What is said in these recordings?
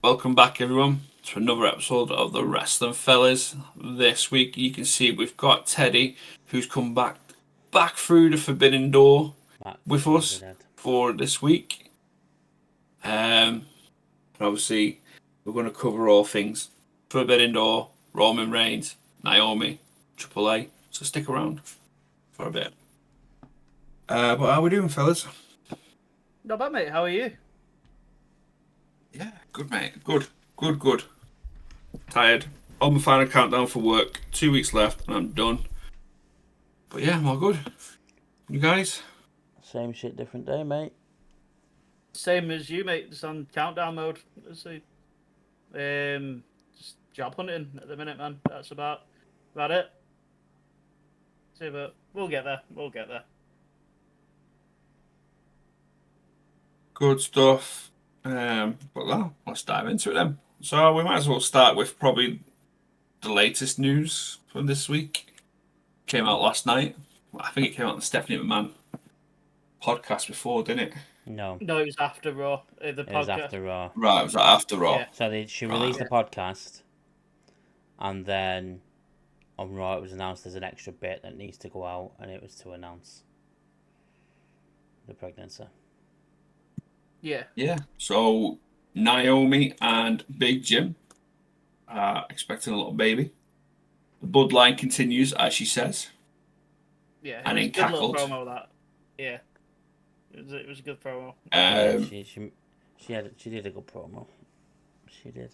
Welcome back, everyone, to another episode of the Wrestling Fellas. This week, you can see we've got Teddy, who's come back through the Forbidden Door with us for this week. And obviously, we're going to cover all things Forbidden Door, Roman Reigns, Naomi, Triple A. So stick around for a bit. But how are we doing, fellas? Not bad, mate. How are you? Yeah, good, mate. Good. Tired. On my final countdown for work. 2 weeks left, and I'm done. But yeah, I'm all good. You guys? Same shit, different day, mate. Same as you, mate. Just on countdown mode. Let's see. Just job hunting at the minute, man. That's about it. See, but we'll get there. Good stuff. But well, let's dive into it then. So we might as well start with probably the latest news from this week. Came out last night. I think it came out on the Stephanie McMahon podcast before, didn't it? No, No, it was after Raw. The it podcast. was after Raw. Right, it was after Raw. Yeah. So she released the podcast, and then on Raw it was announced there's an extra bit that needs to go out, and it was to announce the pregnancy. Yeah. Yeah. So Naomi and Big Jim are expecting a little baby. The bloodline continues, as she says. Yeah. And it was then a good little cackled. promo, that. Yeah. It was a good promo. She did a good promo. She did.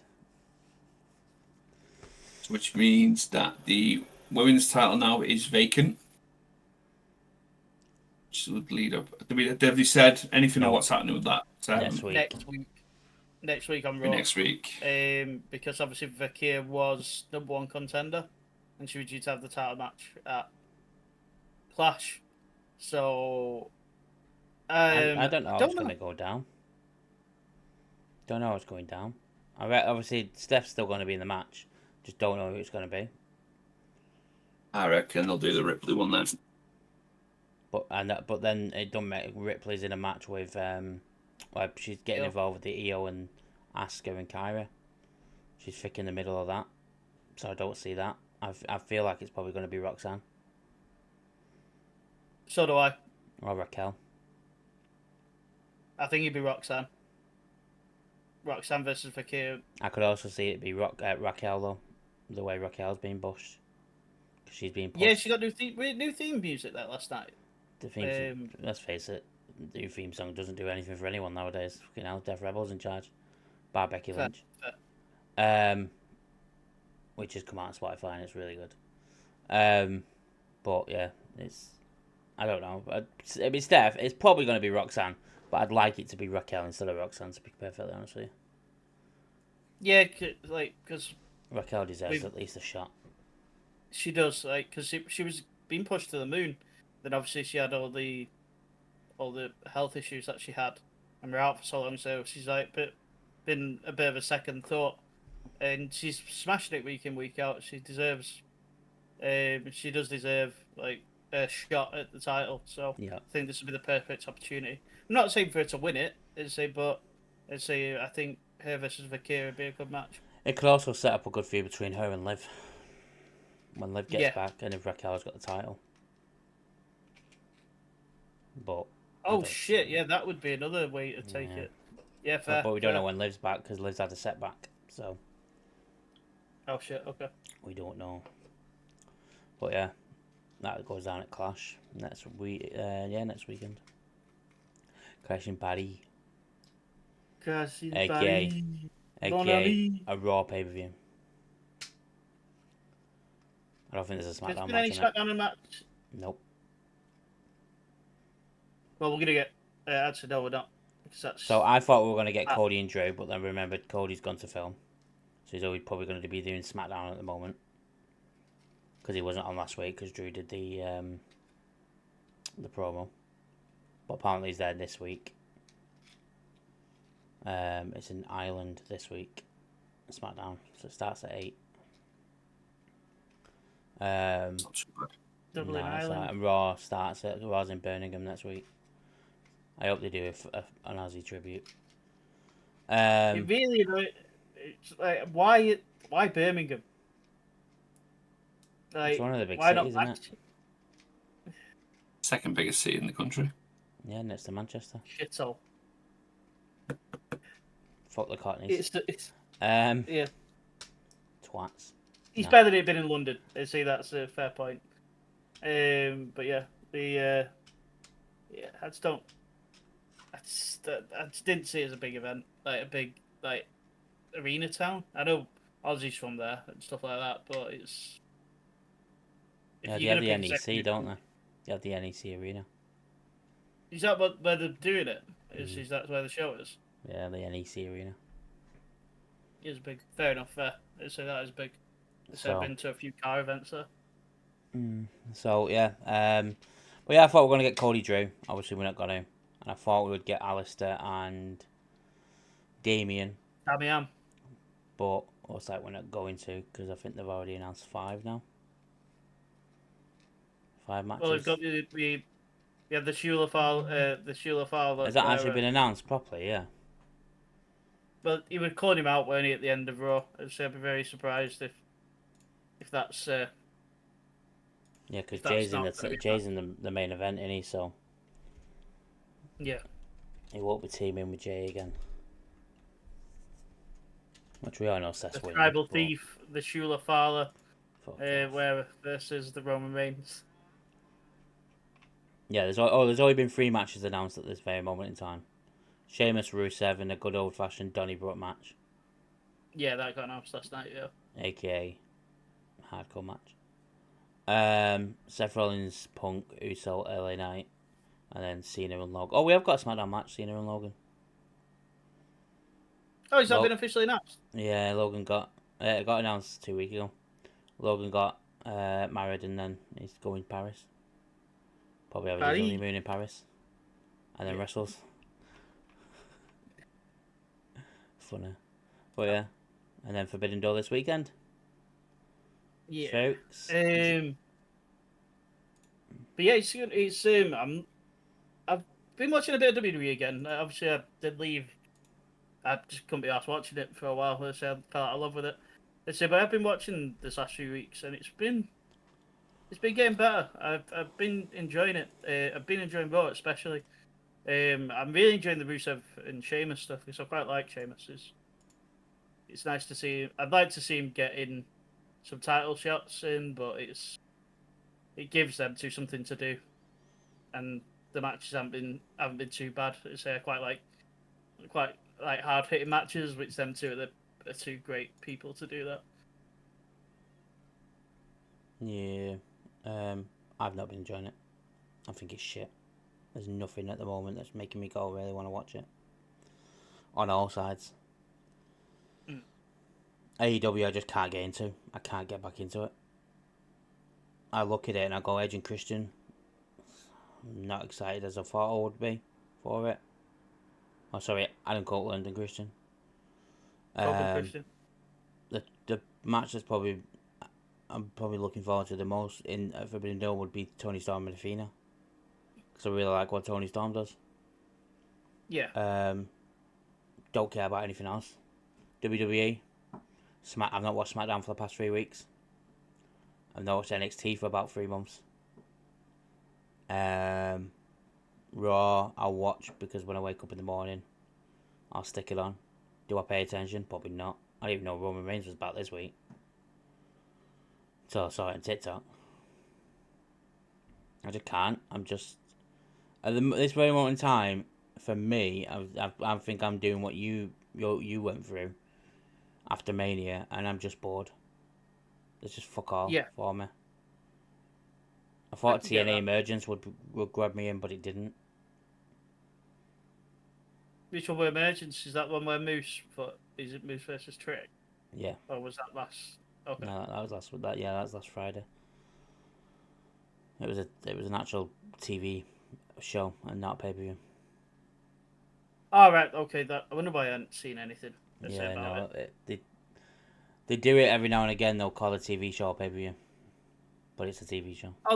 Which means that the women's title now is vacant. Which would lead up. Have they said anything on what's happening with that? Next week. Next week on Raw. Next week. Because obviously Vakia was #1 contender, and she was due to have the title match at Clash. So I don't know how it's going to go down. Don't know how it's going down. Obviously, Steph's still going to be in the match. Just don't know who it's going to be. I reckon they'll do the Ripley one then. But then it don't make Ripley's in a match with she's getting involved with the EO and Asuka and Kyra. She's thick in the middle of that, so I don't see that. I feel like it's probably going to be Roxanne. So do I. Or Raquel. I think it'd be Roxanne. Roxanne versus Vakia. I could also see it be Raquel though, the way Raquel's being pushed. She's being pushed. Yeah, she got new theme music there last night. The theme, let's face it, the new theme song doesn't do anything for anyone nowadays. Fucking hell, Death Rebel's in charge. Bar Becky Lynch. Which has come out on Spotify and it's really good. But yeah, I don't know. I mean, Steph, it's probably going to be Roxanne, but I'd like it to be Raquel instead of Roxanne, to be perfectly honest with you. Yeah, because Raquel deserves at least a shot. She does, because she was being pushed to the moon. Then obviously she had all the health issues that she had, and we're out for so long. So she's been a bit of a second thought, and she's smashing it week in, week out. She deserves, she does deserve a shot at the title. So I think this would be the perfect opportunity. I'm not saying for her to win it, I think her versus Vakia would be a good match. It could also set up a good feud between her and Liv. When Liv gets back, and if Raquel's got the title. But yeah, that would be another way to take it. Yeah, fair. But we don't know when Liv's back because Liv's had a setback, so. Oh shit! Okay. We don't know. But yeah, that goes down at Clash next weekend. Crashing Paris. AKA a Raw pay-per-view. I don't think there's a SmackDown match. SmackDown match? Nope. Well, we're gonna get. Actually, no, we're not. So I thought we were gonna get Cody and Drew, but then remembered Cody's gone to film, so he's always probably going to be doing SmackDown at the moment because he wasn't on last week because Drew did the promo. But apparently he's there this week. It's in Ireland this week, SmackDown, so it starts at 8. Not too bad. Dublin, Ireland. And Raw starts at Raw's in Birmingham next week. I hope they do an Aussie tribute. It really It's like, why Birmingham? Like, It's one of the big why cities, not isn't it? Second biggest city in the country. Yeah, next to Manchester. Shithole. Fuck the Cockneys. It's Yeah. Twats. He's No. better than he'd been in London. I see that's a fair point. But yeah, I just don't. I just didn't see it as a big event, like a big arena town. I know Aussie's from there and stuff like that, but it's. Yeah, they have the NEC, don't they? They have the NEC arena. Is that where they're doing it? Is that where the show is? Yeah, the NEC arena. It is big. Fair enough. Fair. I'd say that is big. I've been to a few car events there. So yeah, but yeah, I thought we were gonna get Cody Drew. Obviously, we're not gonna, and I thought we would get Alistair and Damien. Damian. But looks like we're not going to because I think they've already announced 5 now. 5 matches. Well, we've got the Shula Fowler. Has that actually been announced properly? Yeah. Well, he was calling him out, weren't he, at the end of Raw? So I'd be very surprised if that's. Yeah, because Jay's in the main event, isn't he? So. Yeah. He won't be teaming with Jay again. Which we all know Seth's winning. Tribal Thief, the Shula Fowler, versus the Roman Reigns. Yeah, there's only been 3 matches announced at this very moment in time. Sheamus, Rusev, and a good old-fashioned Donnybrook match. Yeah, that got announced last night, yeah. AKA hardcore match. Seth Rollins, Punk, Uso, LA Knight, and then Cena and Logan. Oh, we have got a SmackDown match, Cena and Logan. Oh, has that been officially announced? Yeah, Logan got announced 2 weeks ago. Logan got married and then he's going to Paris. Probably having his honeymoon in Paris. And then wrestles. Funny. But yeah. And then Forbidden Door this weekend. Yeah. Folks. But yeah, I've been watching a bit of WWE again. Obviously, I did leave. I just couldn't be asked watching it for a while. I fell out of love with it. But I've been watching this last few weeks, and it's been getting better. I've been enjoying it. I've been enjoying Raw especially. I'm really enjoying the Rusev and Sheamus stuff because I quite like Sheamus. It's nice to see. I'd like to see him get in some title shots in, but it gives them something to do, and the matches haven't been too bad. I quite like hard hitting matches, which them two are 2 great people to do that. Yeah, I've not been enjoying it. I think it's shit. There's nothing at the moment that's making me go really want to watch it. On all sides. AEW I just can't get into. I can't get back into it. I look at it and I go, Edge and Christian. I'm not excited as I thought I would be for it. Oh, sorry, Adam Copeland and Christian. Christian. The match that's I'm probably looking forward to the most in Forbidden Door would be Tony Storm and Athena. Because I really like what Tony Storm does. Yeah. Don't care about anything else. WWE. I've not watched SmackDown for the past 3 weeks. I've not watched NXT for about 3 months. Raw, I'll watch because when I wake up in the morning, I'll stick it on. Do I pay attention? Probably not. I didn't even know Roman Reigns was back this week. So I saw it on TikTok. I just can't. I'm just... At this very moment in time, for me, I think I'm doing what you went through after Mania, and I'm just bored. It's just fuck all for me. I thought TNA Emergence would grab me in, but it didn't. Which one were Emergence? Is that one where Moose? Is it Moose versus Trick? Yeah. Or was that last? Okay. No, that was last. That was last Friday. It was an actual TV show and not pay per view. All right. Okay. I wonder why I hadn't seen anything. Yeah, no. They do it every now and again. They'll call a TV show pay per view, but it's a TV show. Oh,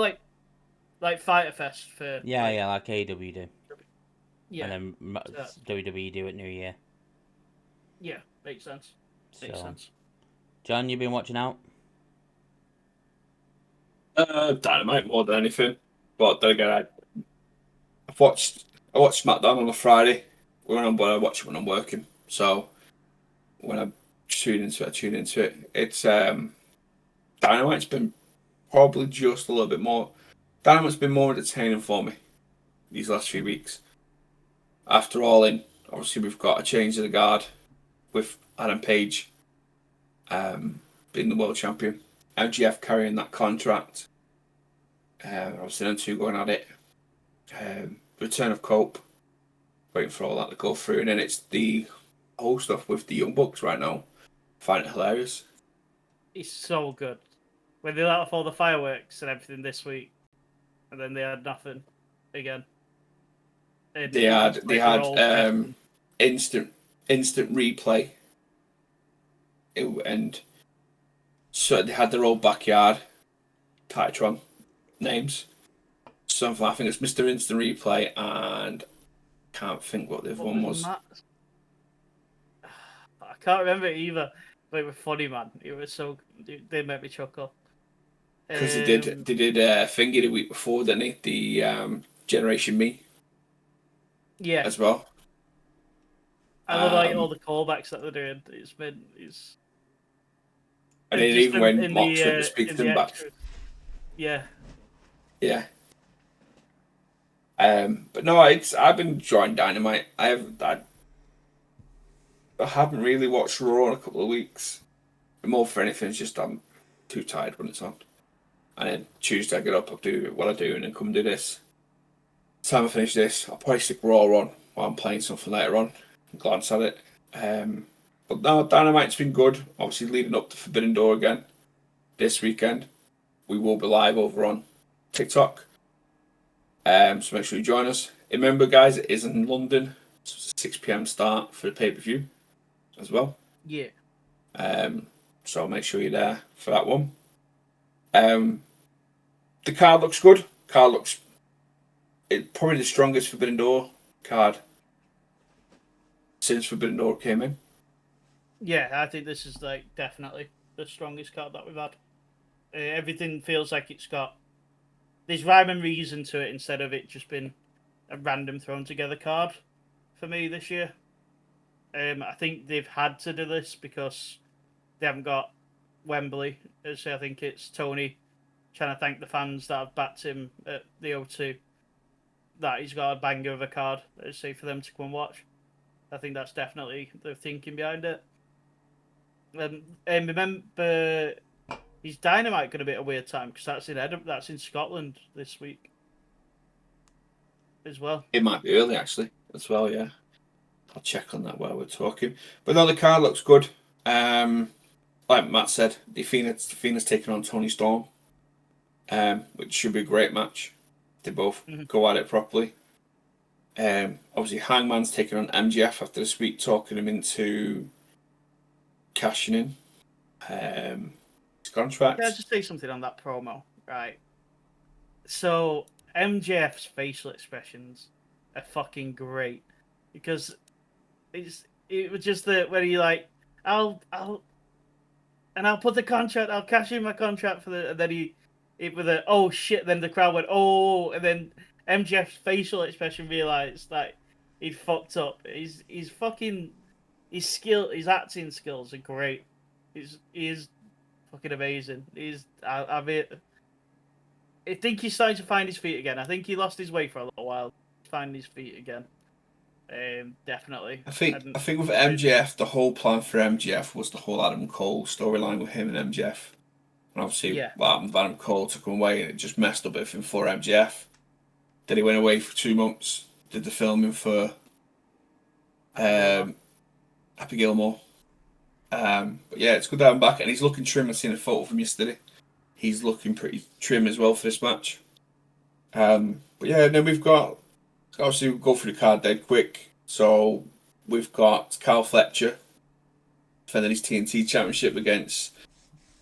like Fyter Fest for. Yeah, like AEW do. Yeah. And then WWE do it New Year. Yeah, makes sense. Makes So, sense. John, you been watching out? Dynamite more than anything. But then again, I watched SmackDown on a Friday. But I watch it when I'm working. So when I tune into it, I tune into it. It's Dynamite's been probably just a little bit more. Dynamite's been more entertaining for me these last few weeks. After All In, obviously we've got a change of the guard with Adam Page being the world champion. MGF carrying that contract. Obviously them two going at it. Return of Cope. Waiting for all that to go through. And then it's the whole stuff with the Young Bucks right now. I find it hilarious. It's so good. When they let off all the fireworks and everything this week, and then they had nothing again. They had instant replay. And so they had their old backyard Titantron names. Something I think it's Mr. Instant Replay and can't think what the other one was. I can't remember it either. But it was funny, man. It was so. They made me chuckle. Because they did Thingy the week before, didn't they? The Generation Me. Yeah. As well. I love like all the callbacks that they're doing. It's. And then even when Mox went to speak to them back. Yeah. Yeah. But no, I've been enjoying Dynamite. I haven't really watched Raw in a couple of weeks. More for anything, it's just I'm too tired when it's on. And then Tuesday I get up, I'll do what I do, and then come do this. Time I finish this, I'll probably stick Raw on while I'm playing something later on and glance at it. But no, Dynamite's been good. Obviously leading up to Forbidden Door again this weekend. We will be live over on TikTok. So make sure you join us. Remember, guys, it is in London. So it's a 6 p.m. start for the pay-per-view as well. Yeah. So make sure you're there for that one. The card looks good. It's probably the strongest Forbidden Door card since Forbidden Door came in. Yeah, I think this is like definitely the strongest card that we've had. Everything feels like it's got there's rhyme and reason to it instead of it just being a random thrown together card for me this year. I think they've had to do this because they haven't got Wembley. So I think it's Tony trying to thank the fans that have backed him at the O2 that he's got a banger of a card, say, for them to come and watch. I think that's definitely the thinking behind it. And remember, is Dynamite going to be at a weird time because that's in Scotland this week as well. It might be early actually as well. Yeah, I'll check on that while we're talking. But no, the card looks good. Like Matt said, the Phoenix taking on Tony Storm, which should be a great match. They both go at it properly. Obviously, Hangman's taking on MGF after this week, talking him into cashing in his contract. Can I just say something on that promo? Right. So MJF's facial expressions are fucking great because it was just when he like I'll put the contract, I'll cash in my contract and then with a oh shit, then the crowd went oh, and then MJF's facial expression realized that he'd fucked up. His acting skills are great. He is fucking amazing. I think he's starting to find his feet again. I think he lost his way for a little while. Finding his feet again. Definitely. I think with MJF, the whole plan for MJF was the whole Adam Cole storyline with him and MJF. And obviously, what happened with Adam Cole took him away, and it just messed up everything for MJF. Then he went away for 2 months, did the filming for Happy Gilmore. But yeah, it's good to have him back, and he's looking trim. I seen a photo from yesterday. He's looking pretty trim as well for this match. But yeah, and then we've got obviously we'll go through the card dead quick. So we've got Kyle Fletcher defending his TNT Championship against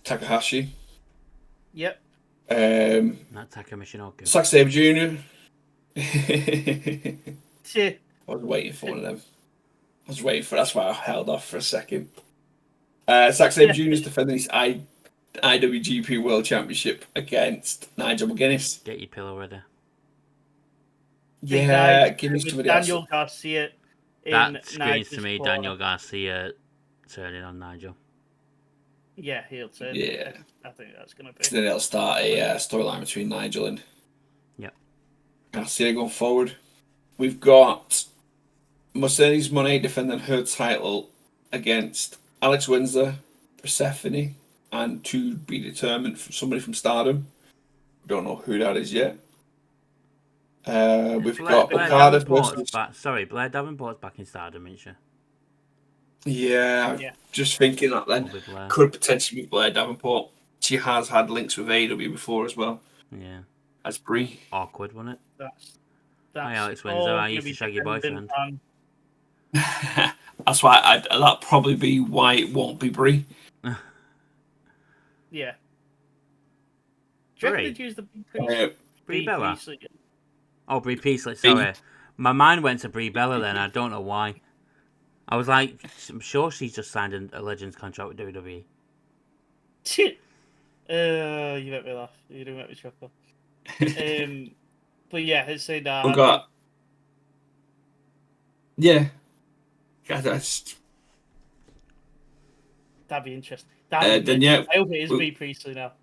Takahashi. Yep. Not Taka Michinoku. Zack Sabre Jr. I was waiting for one of them. That's why I held off for a second. Zack Sabre Jr. is defending his IWGP World Championship against Nigel McGuinness. Get your pillow ready. Yeah, give me With somebody else. Daniel Garcia in That screams Nigel's to me corner. Daniel Garcia turning on Nigel. Yeah, he'll turn. Yeah. I think that's going to be. So then it'll start a storyline between Nigel and Garcia going forward. We've got Mercedes Moné defending her title against Alex Windsor, Persephone, and to be determined from somebody from Stardom. Don't know who that is yet. We've got Okada versus... Blair Davenport's back in Stardom, isn't she? Yeah, just thinking that then. Could potentially be Blair Davenport. She has had links with AEW before as well. Yeah. As Brie. Awkward, wasn't it? That's Hi, Alex Windsor. I used to shag your boyfriend. That's why that'll probably be why it won't be Brie. Yeah. Do you reckon they'd use the Brie Bella? Oh, Brie Peasley, sorry. My mind went to Brie Bella then, I don't know why. I was like, I'm sure she's just signed a Legends contract with WWE. You make me laugh. You do make me chuckle. But yeah, I'd say that. We've got... Yeah. God, that'd be interesting. Then, yeah. I hope it is Bea Priestley now.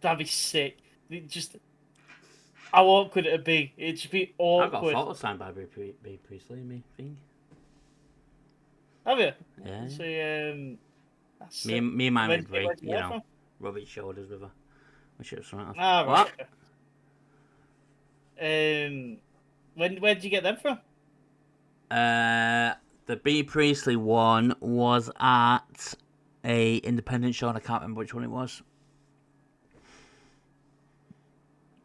That'd be sick. Just... How awkward it'd be. It'd just be awkward. I've got a photo signed by Bea Priestley in me thing. Have you? Yeah. So, me and mine would Brie, you know, rub each shoulders with her. We should have something else. Ah, what? Right. Where did you get them from? The Bea Priestley one was at a independent show, and I can't remember which one it was.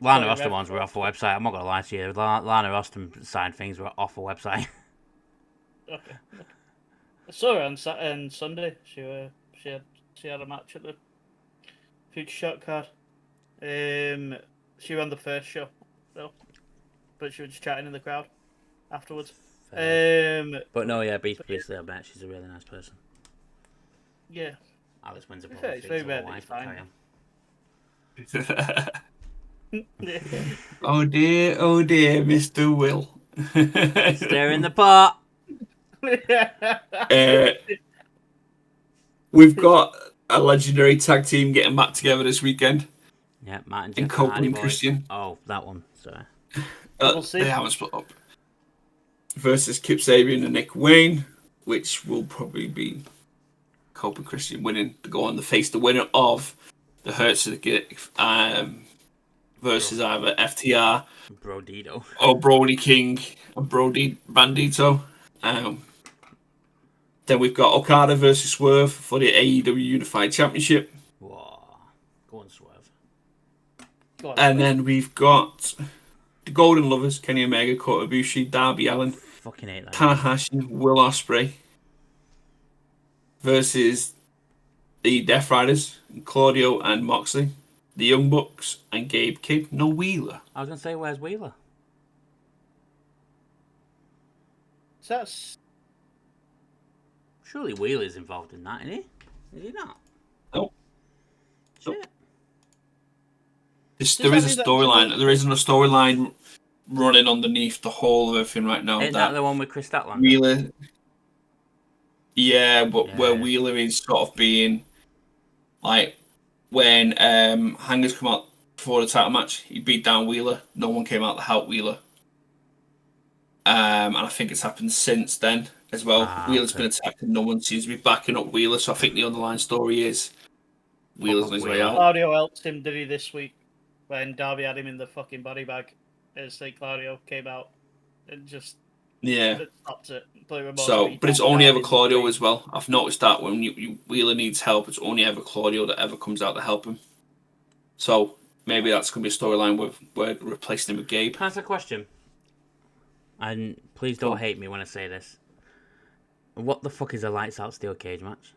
Lana Austin ones were off the website. I'm not gonna lie to you. Lana Austin signed things were off the website. Okay. I saw her on Sunday. She had a match at the Future Shock card. She ran the first show though, but she was just chatting in the crowd afterwards. But no, yeah, Bea Priestley, I bet she's a really nice person. Yeah. Alex Windsor It's probably very bad. wife, Fine. Oh dear, Mr. Will. Stir in the pot. We've got a legendary tag team getting back together this weekend. Yeah, Matt and Jeff Copeland and Christian. Oh, that one. Sorry. We'll see. They haven't split up. Versus Kip Sabian and Nick Wayne, which will probably be Copeland and Christian winning to go on to face the winner of the Hurt Syndicate versus either FTR, Brodito, or Brody King and Brody Bandito. Then we've got Okada versus Swerve for the AEW Unified Championship. Whoa. Go on, Swerve. And then we've got the Golden Lovers, Kenny Omega, Kota Ibushi, Darby Allin, fucking hate that. Tanahashi, Will Ospreay versus the Death Riders, Claudio and Moxley, the Young Bucks, and Gabe Kidd. No Wheeler. I was going to say, where's Wheeler? So that's... Surely Wheeler's involved in that, isn't he? Is he not? No. Shit. There is a storyline. There isn't a storyline running underneath the whole of everything right now. Isn't that the one with Chris Statlander? Wheeler. Yeah, but where Wheeler is sort of being like when Hangers come out before the title match, he beat down Wheeler. No one came out to help Wheeler. And I think it's happened since then as well. Wheeler's been attacked and no one seems to be backing up Wheeler. So I think the underlying story is Wheeler's on his way out. Claudio helped him, did he, this week? When Darby had him in the fucking body bag. It's like Claudio came out and just stopped it. So, but it's only ever Claudio as well. I've noticed that when Wheeler needs help, it's only ever Claudio that ever comes out to help him. So maybe that's going to be a storyline with we're replacing him with Gabe. Can I ask a question? And please don't hate me when I say this. What the fuck is a lights out steel cage match?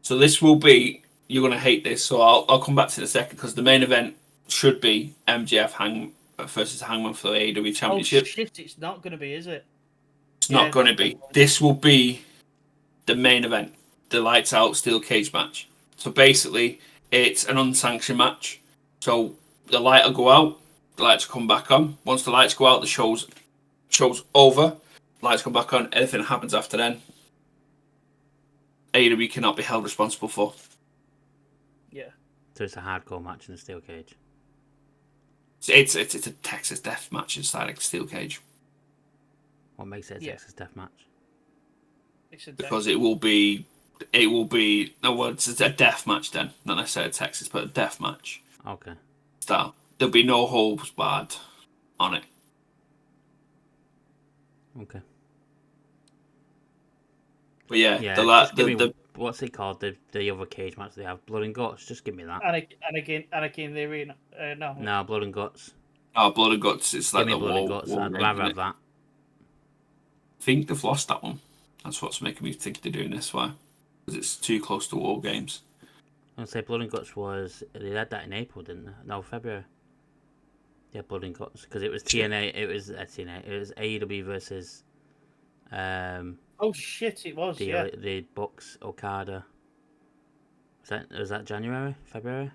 So this will be, you're going to hate this, so I'll come back to it in a second, because the main event should be MJF versus Hangman for the AEW Championship. Oh shit, it's not going to be, is it? It's not going to be. This will be the main event. the lights out steel cage match. So basically, it's an unsanctioned match. So the light will go out, the lights will come back on. Once the lights go out, the show's over. Lights come back on. Anything that happens after then, AEW cannot be held responsible for. Yeah. So it's a hardcore match in a steel cage. It's a Texas death match inside a steel cage. What makes it a Texas death match? Because it will be. No, well, it's a death match then. Not necessarily Texas, but a death match. Okay. Style. There'll be no holds barred on it. Okay. But yeah, what's it called? The other cage match they have, Blood and Guts. Just give me that. Anakin in the arena. No. No, Blood and Guts. Oh, Blood and Guts. It's like give me the Blood war. and Guts. War I'd game, rather have that. I think they've lost that one. That's what's making me think they're doing this. Why? Because it's too close to War Games. I'd say Blood and Guts was. They had that in April, didn't they? No, February. Yeah, Blood and Guts, because it was TNA. It was TNA. It was AEW versus. Oh shit! It was. The Bucks Okada. Was that January, February?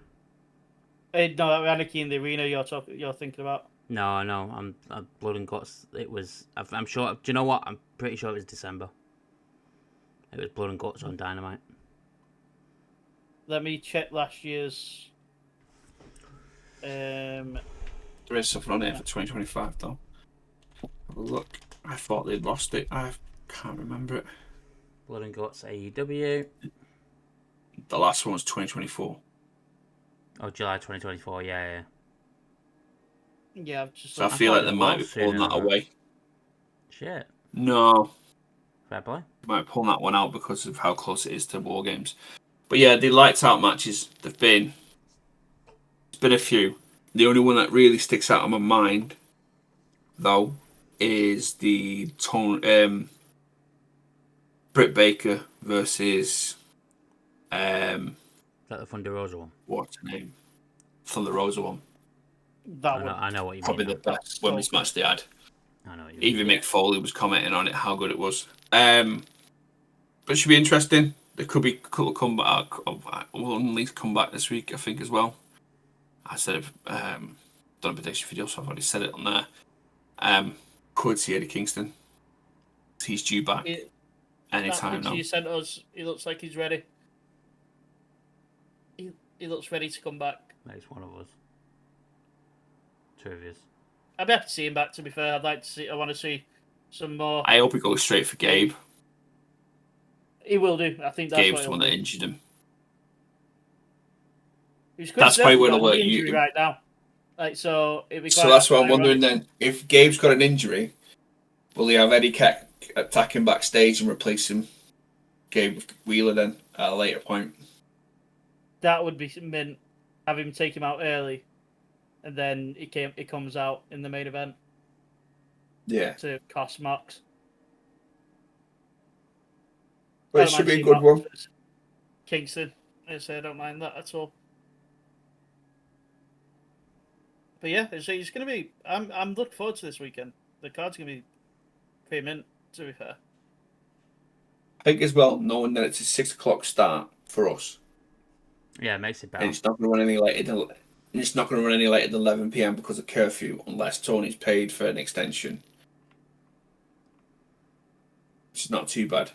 No, Anarchy in the arena. You're thinking about. No, I'm Blood and Guts. It was. I'm sure. Do you know what? I'm pretty sure it was December. It was Blood and Guts on Dynamite. Let me check last year's. There is something on here for 2025 though. Have a look. I thought they'd lost it. I can't remember it. Blood and Guts AEW. The last one was 2024. Oh, July 2024. Yeah. Yeah, I've just. So I feel like they might be pulling that away. Shit. No. Fair play. They might pull that one out because of how close it is to War Games. But yeah, the lights out matches, there's been a few. The only one that really sticks out in my mind, though, is the Britt Baker versus Is that the Thunder Rosa one? What's her name? Thunder Rosa one. I know what you Probably mean. the best women's match they had. I know what you mean. Even Mick Foley was commenting on it, how good it was. But it should be interesting. There could be come back. Will at least come back this week, I think, as well. I said, done a prediction video, so I've already said it on there. Could see Eddie Kingston. He's due back anytime now. You sent us. He looks like he's ready. He looks ready to come back. Makes one of us. Two of us. I'd be happy to see him back. To be fair, I want to see some more. I hope he goes straight for Gabe. He will do. I think that's Gabe's the one that injured him. That's probably where the injury right now. Like so that's what I'm wondering then. If Gabe's got an injury, will he have Eddie Keck attack him backstage and replace him, Gabe Wheeler then at a later point? That would be meant. Have him take him out early, and then he comes out in the main event. Yeah. To cost Max. But it should be a good one. Kingston. I don't mind that at all. But yeah, it's going to be. I'm looking forward to this weekend. The card's going to be pretty mint, to be fair. I think as well, knowing that it's a 6 o'clock start for us. Yeah, it makes it better. And it's not going to run any later than 11 p.m. because of curfew, unless Tony's paid for an extension. Which is not too bad.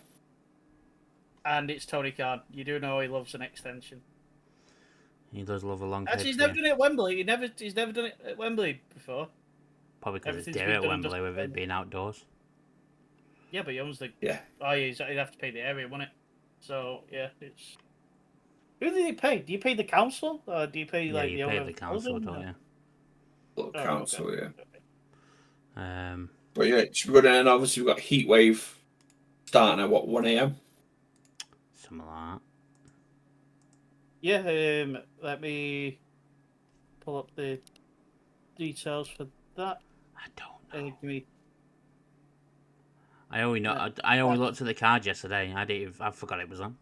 And it's Tony Khan. You do know he loves an extension. He does love a long. Actually, he's never done it at Wembley. He's never done it at Wembley before. Probably because it's dear at Wembley with it being outdoors. Yeah, but he owns the. Yeah. Oh, yeah, he'd have to pay the area, wouldn't it? So yeah, it's. Who do you pay? Do you pay the council, or do you pay like the owner? You pay the council, don't you? Little council, okay. Yeah. But yeah, it should be good. And obviously we've got Heatwave starting at 1 a.m. Something like that. Yeah, let me pull up the details for that. I don't know. Give me... I only looked at the card yesterday. I forgot it was on.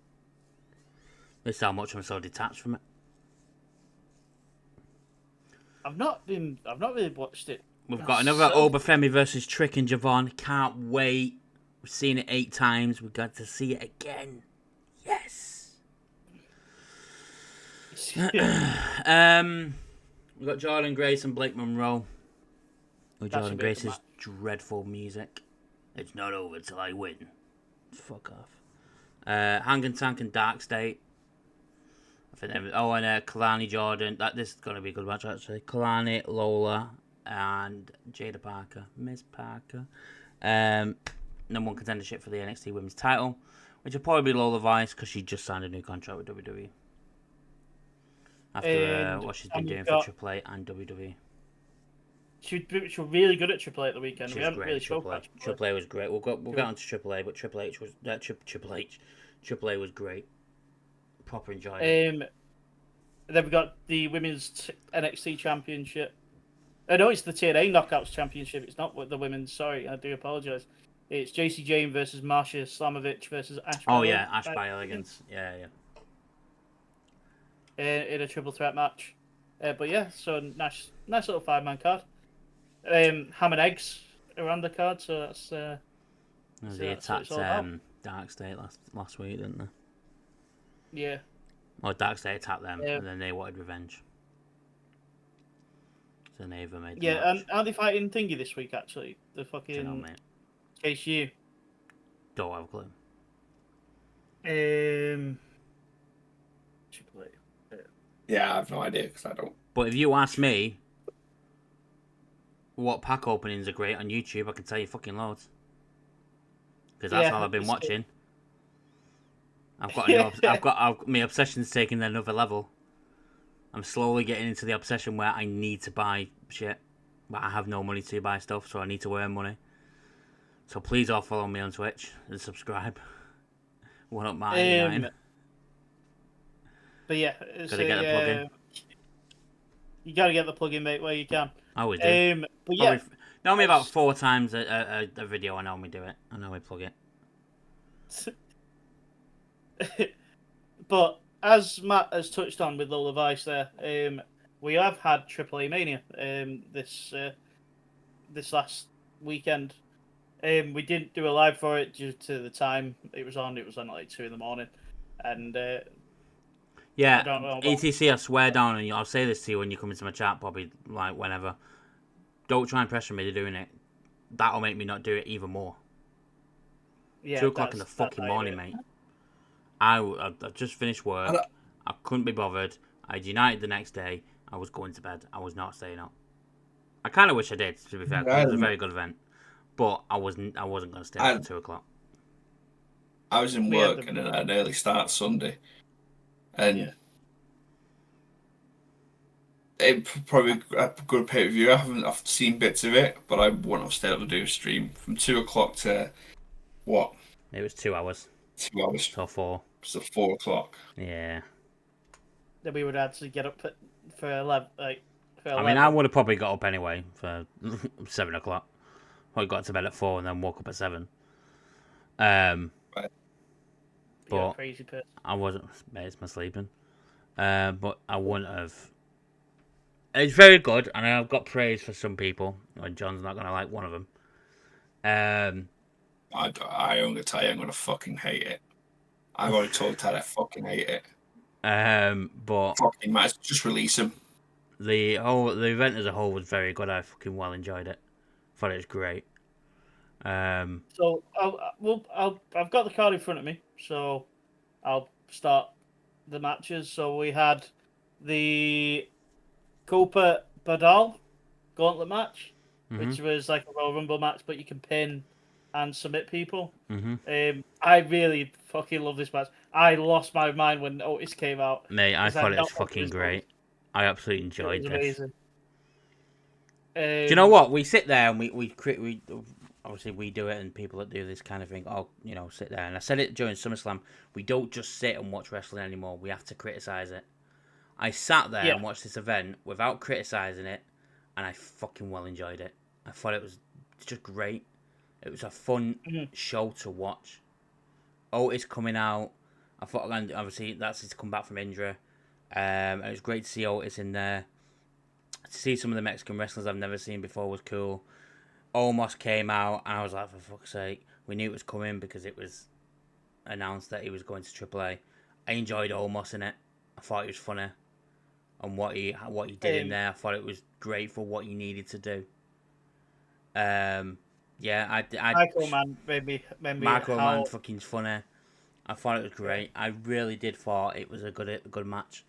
That's how much I'm so detached from it. I've not really watched it. We've got another Obafemi versus Trick and Javon. Can't wait. We've seen it 8 times. We've got to see it again. Yes. We got Jordan Grace and Blake Monroe. With That Jordan should be a good Grace's match. dreadful music. It's not over till I win. Fuck off. Hang and Tank and Dark State. I think and Kalani Jordan. This is gonna be a good match actually. Kalani, Lola, and Jada Parker. Miss Parker. Number one contendership for the NXT Women's Title, which will probably be Lola Vice because she just signed a new contract with WWE. After what she's been doing for AAA and WWE. She was really good at AAA at the weekend. She We was haven't great really at spoken about AAA. AAA was great. We'll get on to AAA, but Triple H was AAA was great. Proper enjoyed it. Then we got the women's NXT Championship. No, it's the TNA Knockouts Championship. It's not the women's. Sorry, I do apologise. It's JC Jane versus Marsha Slamovich versus Ash. Oh yeah, Ash by Elegance. Yeah. In a triple threat match. But yeah, so nice little 5-man card. Ham and eggs around the card, so that's. They attacked Dark State last week, didn't they? Yeah. Or Dark State attacked them, and then they wanted revenge. So Neva made. Yeah, and are they fighting Thingy this week? Actually, the fucking. Know, mate. KSU. Don't have a clue. Triple H. Yeah, I have no idea because I don't. But if you ask me what pack openings are great on YouTube, I can tell you fucking loads. Because that's all I've been watching. I've got my obsession's taking another level. I'm slowly getting into the obsession where I need to buy shit, but I have no money to buy stuff, so I need to earn money. So please all follow me on Twitch and subscribe. One up my 89. But yeah, gotta get the plug in. You gotta get the plug in, mate, where you can. I always do. But yeah, normally about 4 times a video. I normally do it. I normally plug it. But as Matt has touched on with Lola Vice there, we have had AAA Mania this last weekend. We didn't do a live for it due to the time it was on. It was on like 2 a.m, and yeah, ETC, I swear down, and I'll say this to you when you come into my chat, probably like whenever. Don't try and pressure me to doing it. That'll make me not do it even more. Yeah, 2 o'clock in the fucking morning, mate. I just finished work. I couldn't be bothered. I had United the next day. I was going to bed. I was not staying up. I kind of wish I did, to be fair. It was a very good event, but I wasn't going to stay up at 2 o'clock. I was in work and an early start Sunday, and it probably a good pay per view. I've seen bits of it, but I wouldn't have stayed up to do a stream from 2 o'clock to what? It was 2 hours. 2 hours. Till 4. So 4 o'clock. Yeah. Then we would actually get up for 11. I mean, I would have probably got up anyway for 7 o'clock. I got to bed at 4 and then woke up at 7. Right. But crazy person. I wasn't. It's my sleeping. But I wouldn't have. It's very good, and I've got praise for some people. And John's not gonna like one of them. I only tell you, I'm gonna fucking hate it. I've already told Ted I fucking hate it. But fucking might just release him. The event as a whole was very good. I fucking well enjoyed it. Thought it was great. So I've got the card in front of me, so I'll start the matches. So we had the Copa Badal gauntlet match, which was like a Royal Rumble match, but you can pin and submit people. I really fucking love this match. I lost my mind when Otis came out. Mate, I thought it was fucking great. I absolutely enjoyed this. Amazing. Do you know what? We sit there and we obviously we do it, and people that do this kind of thing, sit there. And I said it during SummerSlam. We don't just sit and watch wrestling anymore. We have to criticize it. I sat there and watched this event without criticizing it, and I fucking well enjoyed it. I thought it was just great. It was a fun show to watch. Otis coming out. I thought, obviously, that's his comeback from injury. And it was great to see Otis in there. To see some of the Mexican wrestlers I've never seen before was cool. Omos came out, and I was like, for fuck's sake. We knew it was coming because it was announced that he was going to AAA. I enjoyed Omos in it. I thought he was funny. and what he did in there. I thought it was great for what he needed to do. Yeah, Michael Man, maybe Michael how Man fucking funny. I thought it was great. I really did thought it was a good match.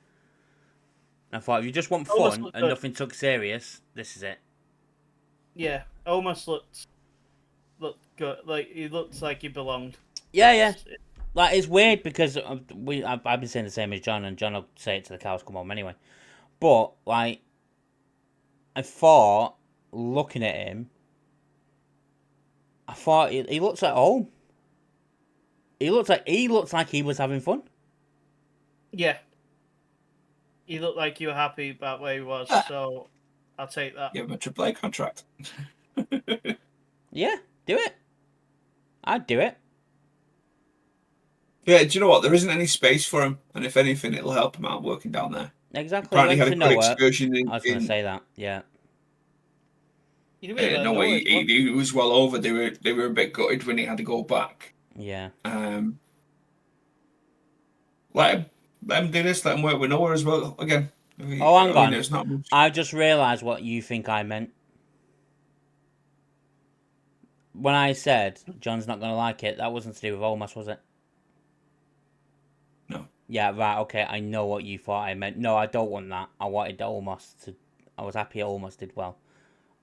And I thought if you just want Almost fun looked and good. nothing took serious, this is it. Yeah, almost looked good. Like he looked like he belonged. Yeah. Like it's weird because I've been saying the same as John, and John will say it to the cows come home anyway. But like, I thought looking at him, I thought he looks at home. He looks like he was having fun. Yeah. He looked like you were happy about where he was, so I'll take that. Give him a AAA contract. Yeah, do it. I'd do it. Yeah, do you know what? There isn't any space for him, and if anything, it'll help him out working down there. Exactly. Apparently, he Went had to a good Noah. excursion in. I was going to say that. Yeah. You really like No, Noah as well. he was well over. They were a bit gutted when he had to go back. Yeah. Let him do this. Let him work with Noah as well. Again. Oh, hang on. There's not much. I just realised what you think I meant. When I said John's not going to like it, that wasn't to do with Olmas, was it? No. Yeah, right, okay, I know what you thought I meant. No, I don't want that. I wanted Olmas to... I was happy Olmas did well.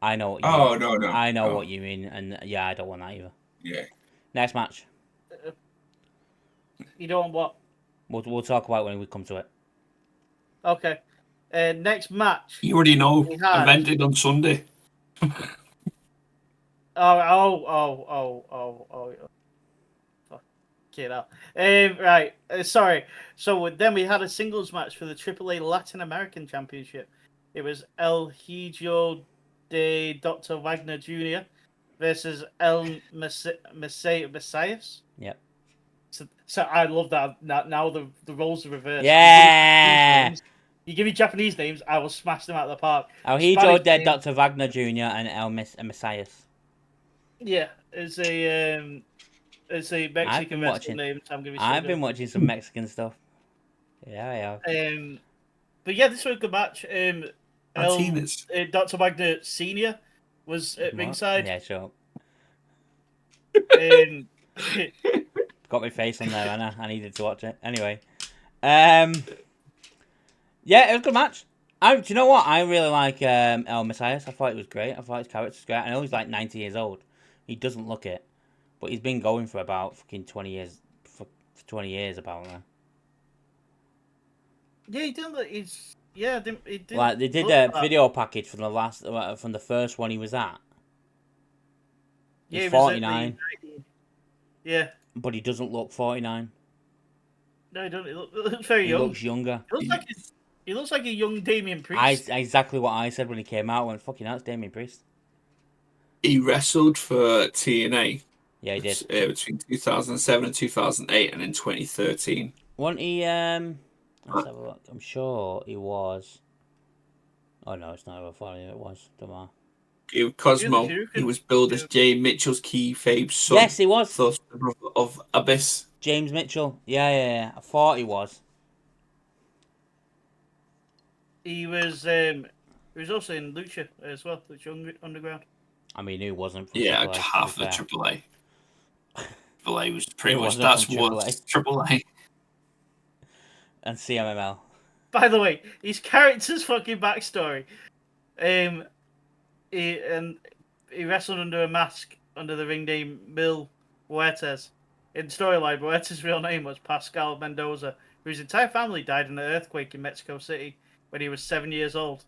I know what you mean. No. I know what you mean, and yeah, I don't want that either. Yeah. Next match. You don't want what? We'll talk about it when we come to it. Okay. Next match. You already know. We had- Event did on Sunday. Oh. Fuck it up. Right. Sorry. So then we had a singles match for the AAA Latin American Championship. It was El Hijo de Dr. Wagner Jr. versus El Messias. Yep. So I love that. Now the roles are reversed. Yeah! You give me Japanese names, I will smash them out of the park. El Hijo Spanish de name- Dr. Wagner Jr. and El Messias. Yeah, it's a Mexican wrestling name. So I'm gonna be I've been watching some Mexican stuff. Yeah, I have. But yeah, this was a good match. Martinez. Dr. Wagner Senior was at What? ringside. Yeah, sure. Um, Got my face on there, Anna. I needed to watch it. Anyway. Yeah, it was a good match. Do you know what? I really like El Messias. I thought it was great. I thought his character was great. I know he's like 90 years old. He doesn't look it. But he's been going for about fucking 20 years. For 20 years, apparently. yeah, he didn't. He did. Like, they did a video package from the first one he was at. Yeah, He's he was at 49. Yeah. But he doesn't look 49. No, he doesn't. He looks very He young. looks younger. He looks like a young Damian Priest. Exactly what I said when he came out. I went, fucking hell, it's Damian Priest. He wrestled for TNA. Yeah, he did. Between 2007 and 2008, and in 2013. Wasn't he, let's have a look. I'm sure he was. Oh, no, it's not who I thought it was. Don't matter. Cosmo. He was billed as Jay Mitchell's kayfabe son. Yes, he was. Thus, the brother of Abyss. James Mitchell. Yeah. I thought he was. He was also in Lucha as well, Lucha Underground. I mean, who wasn't from Yeah, AAA, half the AAA. AAA was pretty Who much wasn't from AAA. And CMML. By the way, his character's fucking backstory. He wrestled under a mask under the ring name Mil Huertas. In storyline, Huertas' real name was Pascal Mendoza, whose entire family died in an earthquake in Mexico City when he was 7 years old.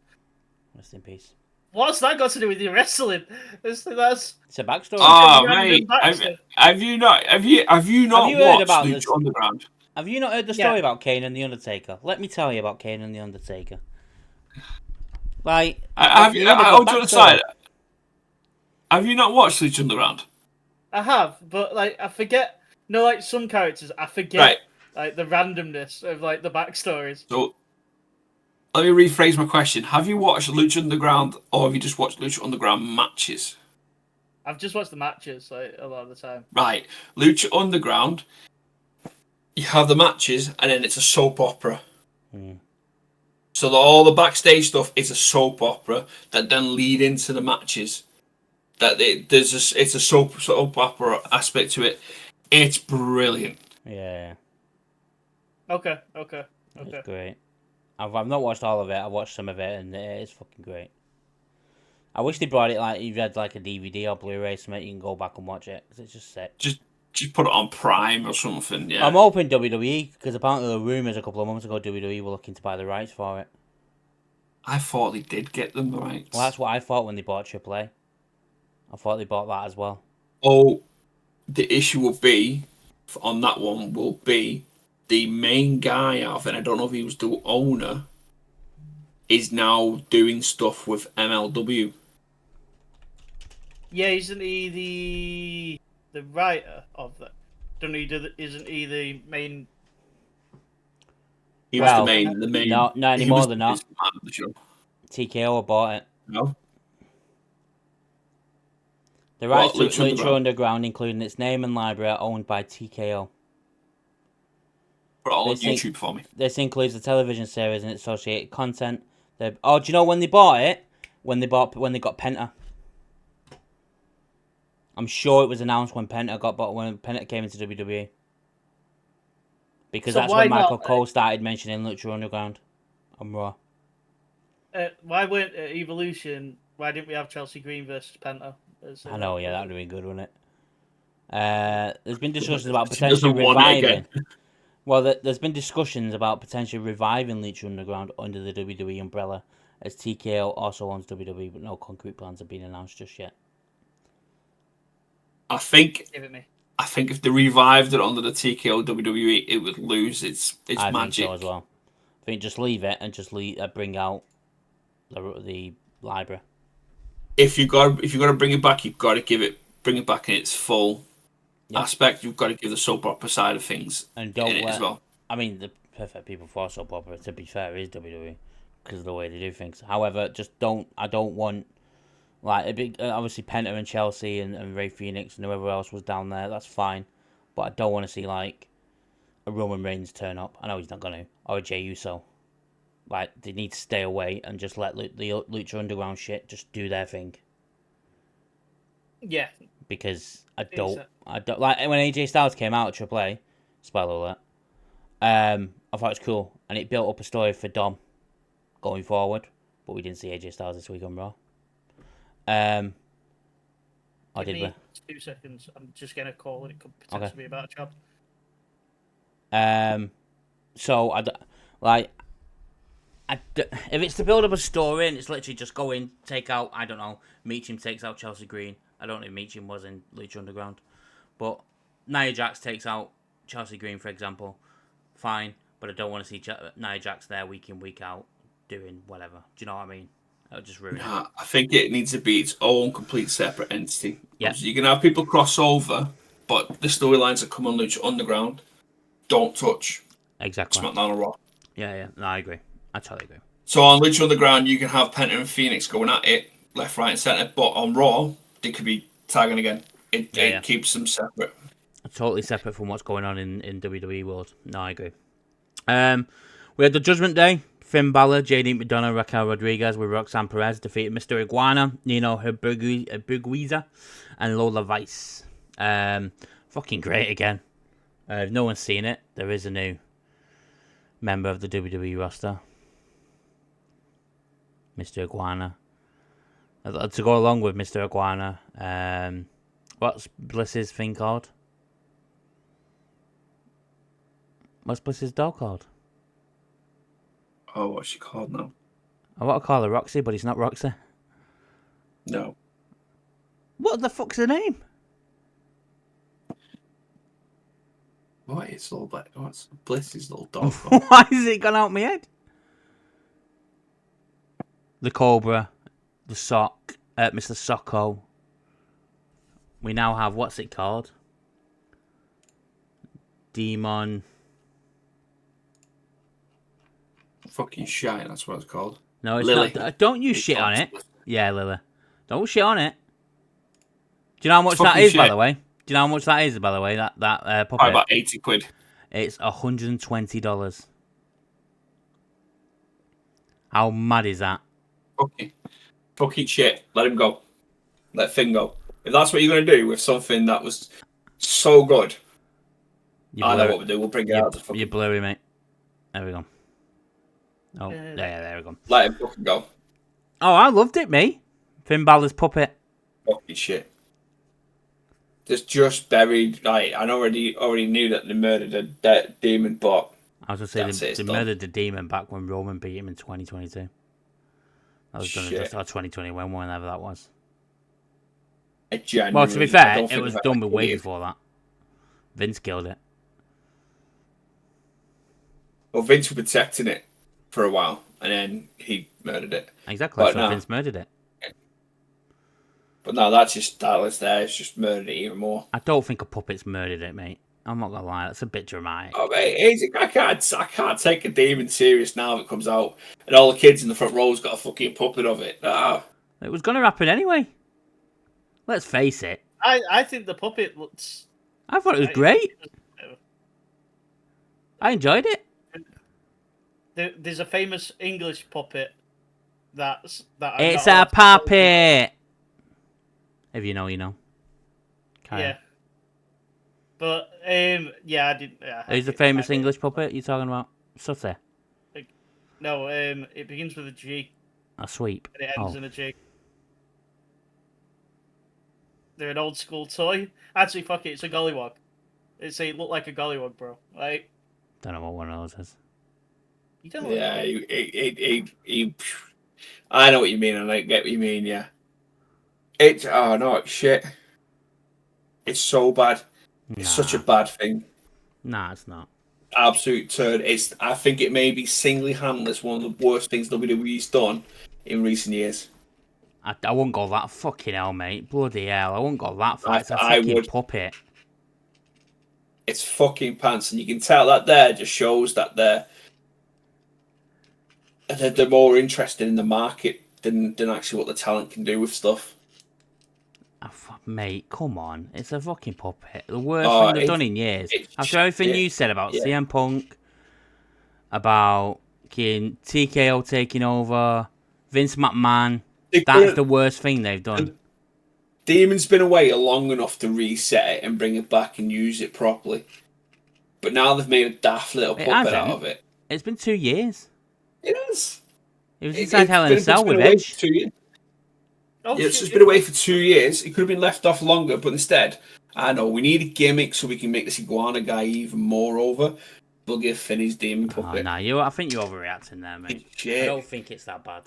Rest in peace. What's that got to do with your wrestling? That's It's a backstory. Oh, Random mate. backstory. Have you not Have you heard watched about Lucha this? Underground? Have you not heard the story about Kane and The Undertaker? Let me tell you about Kane and The Undertaker. Like, Have you? I'll to the side. Have you not watched Lucha Underground? I have, but like I forget. No, like some characters, I forget Right. like the randomness of like the backstories. So, let me rephrase my question. Have you watched Lucha Underground, or have you just watched Lucha Underground matches? I've just watched the matches like a lot of the time. Right. Lucha Underground, you have the matches, and then it's a soap opera. So all the backstage stuff is a soap opera that then lead into the matches. It's a soap opera aspect to it. It's brilliant. Yeah. Okay. It's great. I've not watched all of it. I watched some of it, and it is fucking great. I wish they brought it like you had like a DVD or Blu-ray, so you can go back and watch it because it's just sick. Just put it on Prime or something. Yeah. I'm hoping WWE because apparently the rumors a couple of months ago WWE were looking to buy the rights for it. I thought they did get them right. Well, that's what I thought when they bought AAA. I thought they bought that as well. Oh, the issue will be on that one will be the main guy of, and I don't know if he was the owner, is now doing stuff with MLW. Yeah, isn't he the writer of that? Isn't he the main? He was the main. No, not anymore than that. The show. TKO bought it. No. The rights to Lucha Underground, including its name and library, are owned by TKO. Put it all on YouTube for me. This includes the television series and its associated content. Do you know when they bought it? When they got Penta. I'm sure it was announced when Penta came into WWE. Because that's when Michael Cole started mentioning Lucha Underground on Raw. Why weren't Evolution? Why didn't we have Chelsea Green versus Penta? I know, yeah, that would have been good, wouldn't it? There's been discussions about potentially reviving. Well, there's been discussions about potentially reviving Lucha Underground under the WWE umbrella, as TKO also owns WWE, but no concrete plans have been announced just yet. I think Give it me. I think if they revived it under the TKO WWE, it would lose its magic. I think so as well. I think just leave it and just bring out the library. If you're gonna bring it back, you've got to bring it back in its full aspect. You've got to give the soap opera side of things and don't in it as well. I mean, the perfect people for soap opera, to be fair, is WWE because of the way they do things. However, I don't want like a big obviously Penta and Chelsea and Rey Fenix and whoever else was down there. That's fine, but I don't want to see like a Roman Reigns turn up. I know he's not gonna, or a Jey Uso. Like, they need to stay away and just let the Lucha Underground shit just do their thing. Yeah. Because I don't like when AJ Styles came out at AAA, spoiler alert. I thought it was cool and it built up a story for Dom going forward, but we didn't see AJ Styles this week on Raw. Give me 2 seconds. I'm just getting a call and it could potentially be about a job. So if it's to build up a story and it's literally just go in, take out, I don't know, Meacham takes out Chelsea Green. I don't know if Meacham was in Lucha Underground. But Nia Jax takes out Chelsea Green, for example. Fine, but I don't want to see Nia Jax there week in, week out doing whatever. Do you know what I mean? It'll just ruin it. I think it needs to be its own complete separate entity. Yeah. You can have people cross over, but the storylines that come on Lucha Underground don't touch exactly SmackDown or Raw. Yeah. No, I agree. I totally agree. So on Lucha Underground, you can have Penta and Phoenix going at it, left, right, and centre. But on Raw, they could be tagging again. It keeps them separate. Totally separate from what's going on in WWE world. No, I agree. We had the Judgment Day. Finn Balor, JD McDonough, Raquel Rodriguez with Roxanne Perez defeated Mr. Iguana, Nino Burguiza, and Lola Vice. Fucking great again. If no one's seen it, there is a new member of the WWE roster. Mr. Iguana. To go along with Mr. Iguana, what's Bliss's thing called? What's Bliss's dog called? Oh, what's she called now? I want to call her Roxy, but it's not Roxy. No. What the fuck's her name? What is all that? What's Bliss's little dog? Why has it gone out my head? The Cobra, the Sock, Mr. Socko. We now have, what's it called? Demon. Fucking shite, that's what it's called. No, it's Lily. Not. Don't you shit on it. Yeah, Lily. Don't shit on it. Do you know how much that is, by the way? Do you know how much that is, by the way? That puppet? Probably about 80 quid. It's $120. How mad is that? Fucking shit. Let him go. Let Finn go. If that's what you're going to do with something that was so good, I know what we'll do. We'll bring it out to fucking... You're blurry, mate. There we go. Oh, there we go. Let him fucking go. Oh, I loved it, mate. Finn Balor's puppet. Fucking shit. Just buried. Like, I already knew that they murdered a demon, but I was going to say they murdered the demon back when Roman beat him in 2022. That was done just 2021, whenever that was. Well, to be fair, it was done way before that. Vince killed it. Well, Vince was protecting it for a while, and then he murdered it. Exactly, but so Vince murdered it. But no, that's just that was there. It's just murdered it even more. I don't think a puppet's murdered it, mate. I'm not gonna lie, that's a bit dramatic. Oh, mate, I can't take a demon serious now if it comes out, and all the kids in the front row's got a fucking puppet of it. Ah. It was gonna happen anyway. Let's face it. I think the puppet looks. I thought it was great. I enjoyed it. There's a famous English puppet it's a puppet. If you know, you know. Yeah. But yeah, I didn't. Who's the famous English puppet you talking about? Sutty? No, it begins with a G. A sweep. And it ends in a G. They're an old school toy. Actually, fuck it, it's a gollywog. It looked like a gollywog, bro. Right? Don't know what one of those is. You don't know. Yeah, I know what you mean, and I get what you mean. Yeah. It's shit. It's so bad. It's such a bad thing. Nah, it's not. Absolute turd. I think it may be single-handedly one of the worst things WWE's done in recent years. I wouldn't go that fucking hell, mate. Bloody hell, I wouldn't go that far. It's a fucking puppet. It's fucking pants, and you can tell that there just shows that they're more interested in the market than actually what the talent can do with stuff. Mate, come on. It's a fucking puppet. The worst thing they've done in years. After everything you said about CM Punk, about TKO taking over, Vince McMahon, that's the worst thing they've done. Demon's been away long enough to reset it and bring it back and use it properly. But now they've made a daft little puppet out of it. It's been 2 years. It is. It was inside Hell in a Cell with Edge. 2 years. It's just been away for 2 years. It could have been left off longer, but instead, I know we need a gimmick so we can make this iguana guy even more over. We'll give Finn his demon puppet. Oh, no, I think you're overreacting there, mate. I don't think it's that bad.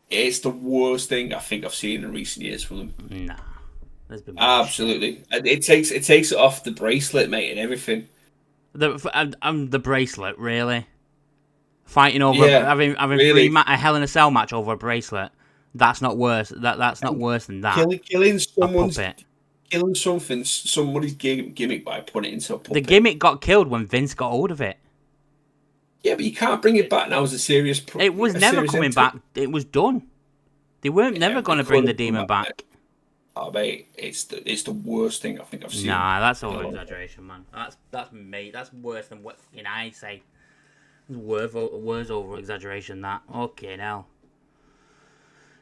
It's the worst thing I think I've seen in recent years from them. Nah, there's been absolutely. It takes it off the bracelet, mate, and everything. The bracelet, really? Fighting over having really? A Hell in a Cell match over a bracelet. That's not worse. That's not worse than that. Killing somebody's gimmick by putting it into a puppet. The gimmick got killed when Vince got hold of it. Yeah, but you can't bring it back now as a serious. It was never coming back. It was done. They weren't never going to bring the demon back. Oh, mate, it's the worst thing I think I've seen. Nah, that's over exaggeration, man. That's mate. That's worse than what I say. It's words over exaggeration. That okay now.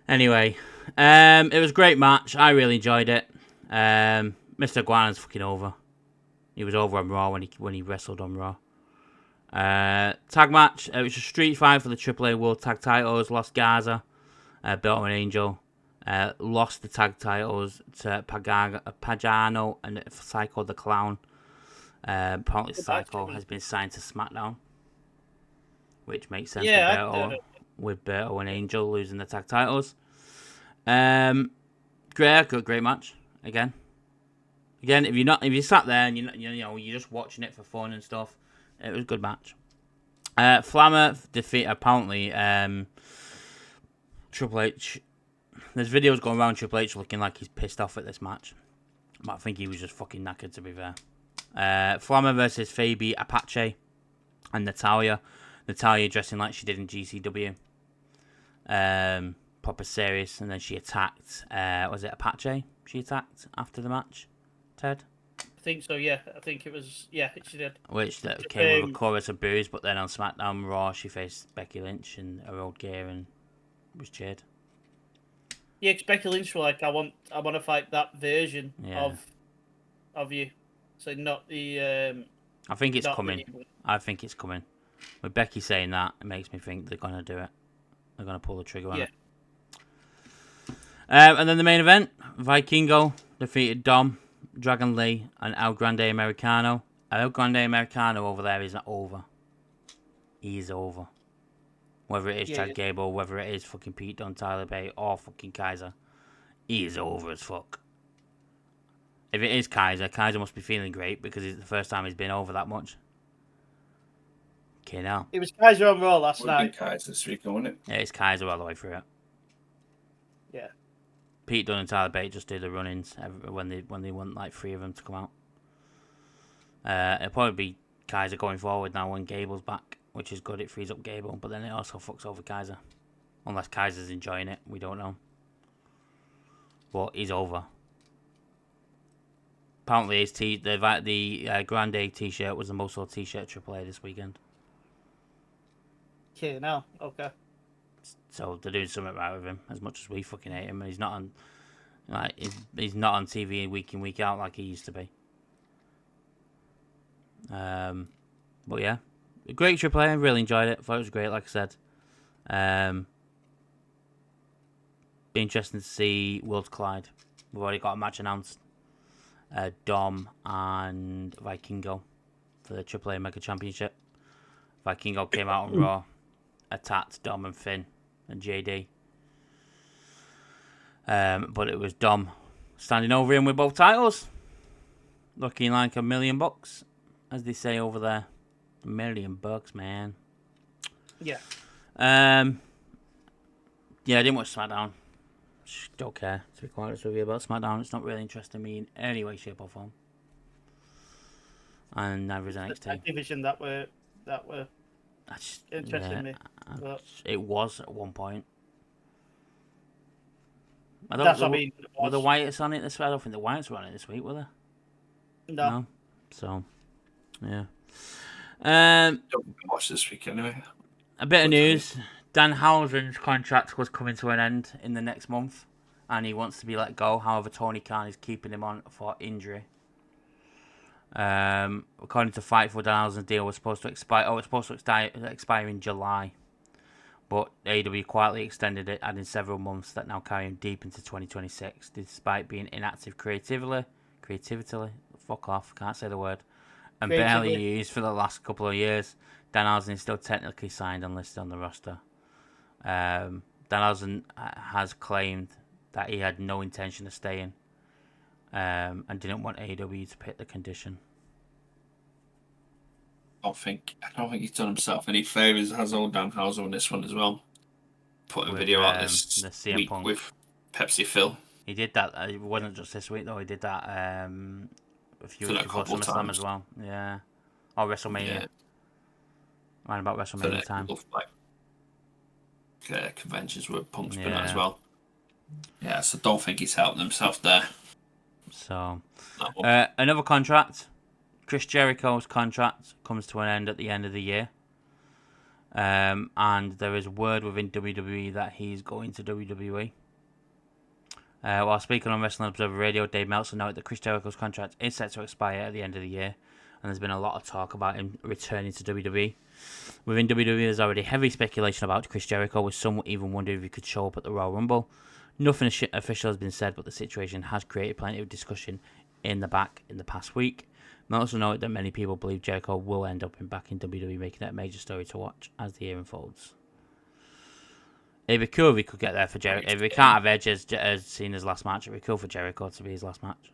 Anyway, it was a great match. I really enjoyed it. Mr. Iguana's fucking over. He was over on Raw when he wrestled on Raw. Tag match. It was a street fight for the AAA World Tag Titles. Lost Garza, Belton and Angel. Lost the tag titles to Pagano and Psycho the Clown. Apparently Psycho has been signed to SmackDown, which makes sense with Berto and Angel losing the tag titles. Great match again. If you sat there and you're just watching it for fun and stuff, it was a good match. Flammer defeat apparently Triple H. There's videos going around Triple H looking like he's pissed off at this match, but I think he was just fucking knackered, to be fair. Flammer versus Fabi Apache and Natalya. Natalya dressing like she did in GCW. Proper serious, and then she attacked. Was it Apache? She attacked after the match. Ted. I think so. Yeah, I think it was. Yeah, she did. Which that came with a chorus of boos, but then on SmackDown Raw, she faced Becky Lynch in her old gear and was cheered. Yeah, 'cause Becky Lynch were like, I want to fight that version of you. So not the. I think it's coming. I think it's coming. With Becky saying that, it makes me think they're gonna do it. They're gonna pull the trigger on it. And then the main event: Vikingo defeated Dom, Dragon Lee, and El Grande Americano. El Grande Americano over there isn't over. He's over. Whether it is Chad Gable, whether it is fucking Pete Dunne, Tyler Bate, or fucking Kaiser, he is over as fuck. If it is Kaiser, Kaiser must be feeling great because it's the first time he's been over that much. Okay, now. It was Kaiser on Raw last night. Kaiser this week, wasn't it? Yeah, it's Kaiser all the way through it. Yeah. Pete Dunne and Tyler Bate just do the run-ins when they want like 3 of them to come out. It'll probably be Kaiser going forward now when Gable's back, which is good. It frees up Gable, but then it also fucks over Kaiser. Unless Kaiser's enjoying it, we don't know. But he's over. Apparently, the Grande t-shirt was the most sold t-shirt AAA this weekend. Okay, now, okay. So they're doing something right with him. As much as we fucking hate him, he's not on, he's not on TV week in week out like he used to be. But yeah, great AAA. Really enjoyed it. Thought it was great. Like I said, be interesting to see Worlds Collide. We've already got a match announced. Dom and Vikingo for the AAA Mega Championship. Vikingo came out on Raw, attacked Dom and Finn and JD. But it was Dom standing over him with both titles. Looking like $1 million, as they say over there. $1 million, man. Yeah. Yeah, I didn't watch SmackDown. Don't care, to be quite honest with you, about SmackDown. It's not really interesting me in any way, shape, or form. And neither is NXT. That division that were interesting me. It was at one point. That's what I mean. Were the Wyatts on it this week? I don't think the Wyatts were on it this week, were they? No. So, yeah. Don't watch this week anyway. A bit of news. Danhausen's contract was coming to an end in the next month, and he wants to be let go. However, Tony Khan is keeping him on for injury. According to Fightful, Danhausen's deal was supposed to expire. Oh, it's supposed to expire in July, but AEW quietly extended it, adding several months that now carry him deep into 2026, despite being inactive creatively. Fuck off, can't say the word. And barely used for the last couple of years. Danhausen is still technically signed and listed on the roster. Danhausen has claimed that he had no intention of staying, and didn't want AEW to pick the condition. I don't think he's done himself any favours. Has old Danhausen on this one as well. Put a video out this week Punk. With Pepsi Phil. He did that. It wasn't just this week though. He did that a few weeks before SummerSlam as well. Yeah, or WrestleMania. Yeah. Right about WrestleMania time. Conventions where Punk's been at as well. Yeah, so don't think he's helping himself there. So, another contract. Chris Jericho's contract comes to an end at the end of the year. And there is word within WWE that he's going to WWE. While speaking on Wrestling Observer Radio, Dave Meltzer noted that Chris Jericho's contract is set to expire at the end of the year, and there's been a lot of talk about him returning to WWE. Within WWE, there's already heavy speculation about Chris Jericho, with some even wondering if he could show up at the Royal Rumble. Nothing official has been said, but the situation has created plenty of discussion in the past week. Meltzer noted that many people believe Jericho will end up back in WWE, making it a major story to watch as the year unfolds. It'd be cool if we could get there for Jericho. If we can't have Edge as seen his last match, it'd be cool for Jericho to be his last match.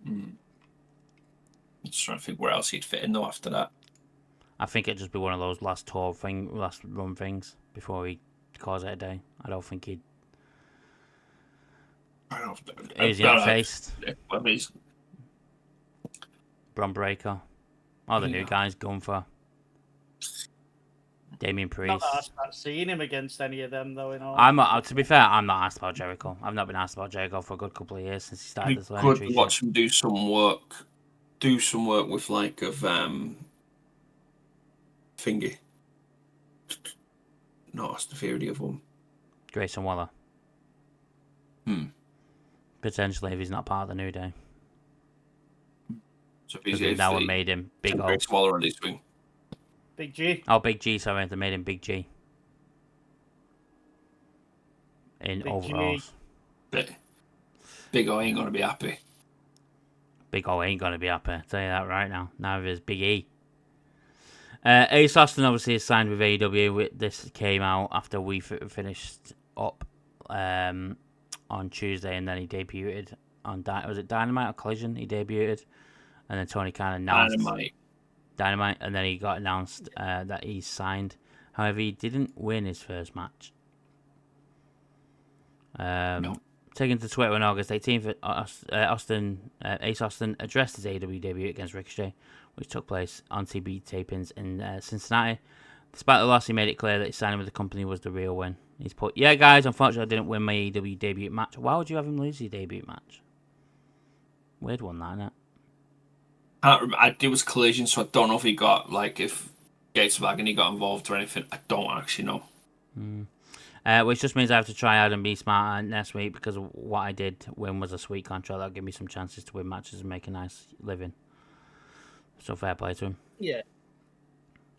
I'm just trying to think where else he'd fit in though after that. I think it'd just be one of those last run things before he calls it a day. I don't think he'd. Who's he not faced? Bron Breakker. All the new guys, Gunther. Damien Not Priest. that I start seeing him against any of them, though. I'm not, to be fair, I'm not asked about Jericho. I've not been asked about Jericho for a good couple of years since he started It'd this be learning good tree to shit. watch him do some work. Do some work with Thingy. Not Austin Theory, the other one. Grayson Waller. Potentially, if he's not part of the New Day. So if Because he's now we made him Big O. smaller on his wing. Big G. Oh, Big G, sorry. They made him Big G. In Big overalls. Big O ain't gonna be happy. Big O ain't going to be happy. I'll tell you that right now. Neither is Big E. Ace Austin obviously is signed with AEW. This came out after we finished up on Tuesday, and then he debuted on was it Dynamite or Collision? He debuted, and then Tony Khan announced Dynamite, and then he got announced that he's signed. However, he didn't win his first match. No. Taken to Twitter on August 18th, Ace Austin addressed his AEW debut against Ricochet, which took place on TV tapings in Cincinnati. Despite the loss, he made it clear that his signing with the company was the real win. He's put, "Yeah, guys, unfortunately, I didn't win my AEW debut match." Why would you have him lose his debut match? Weird one, that, isn't it? Can't remember. It was Collision, so I don't know if he got, like, if Gates of Agony got involved or anything. I don't actually know. Which just means I have to try hard and be smart next week, because what I did win was a sweet contract that'll give me some chances to win matches and make a nice living. So fair play to him. Yeah.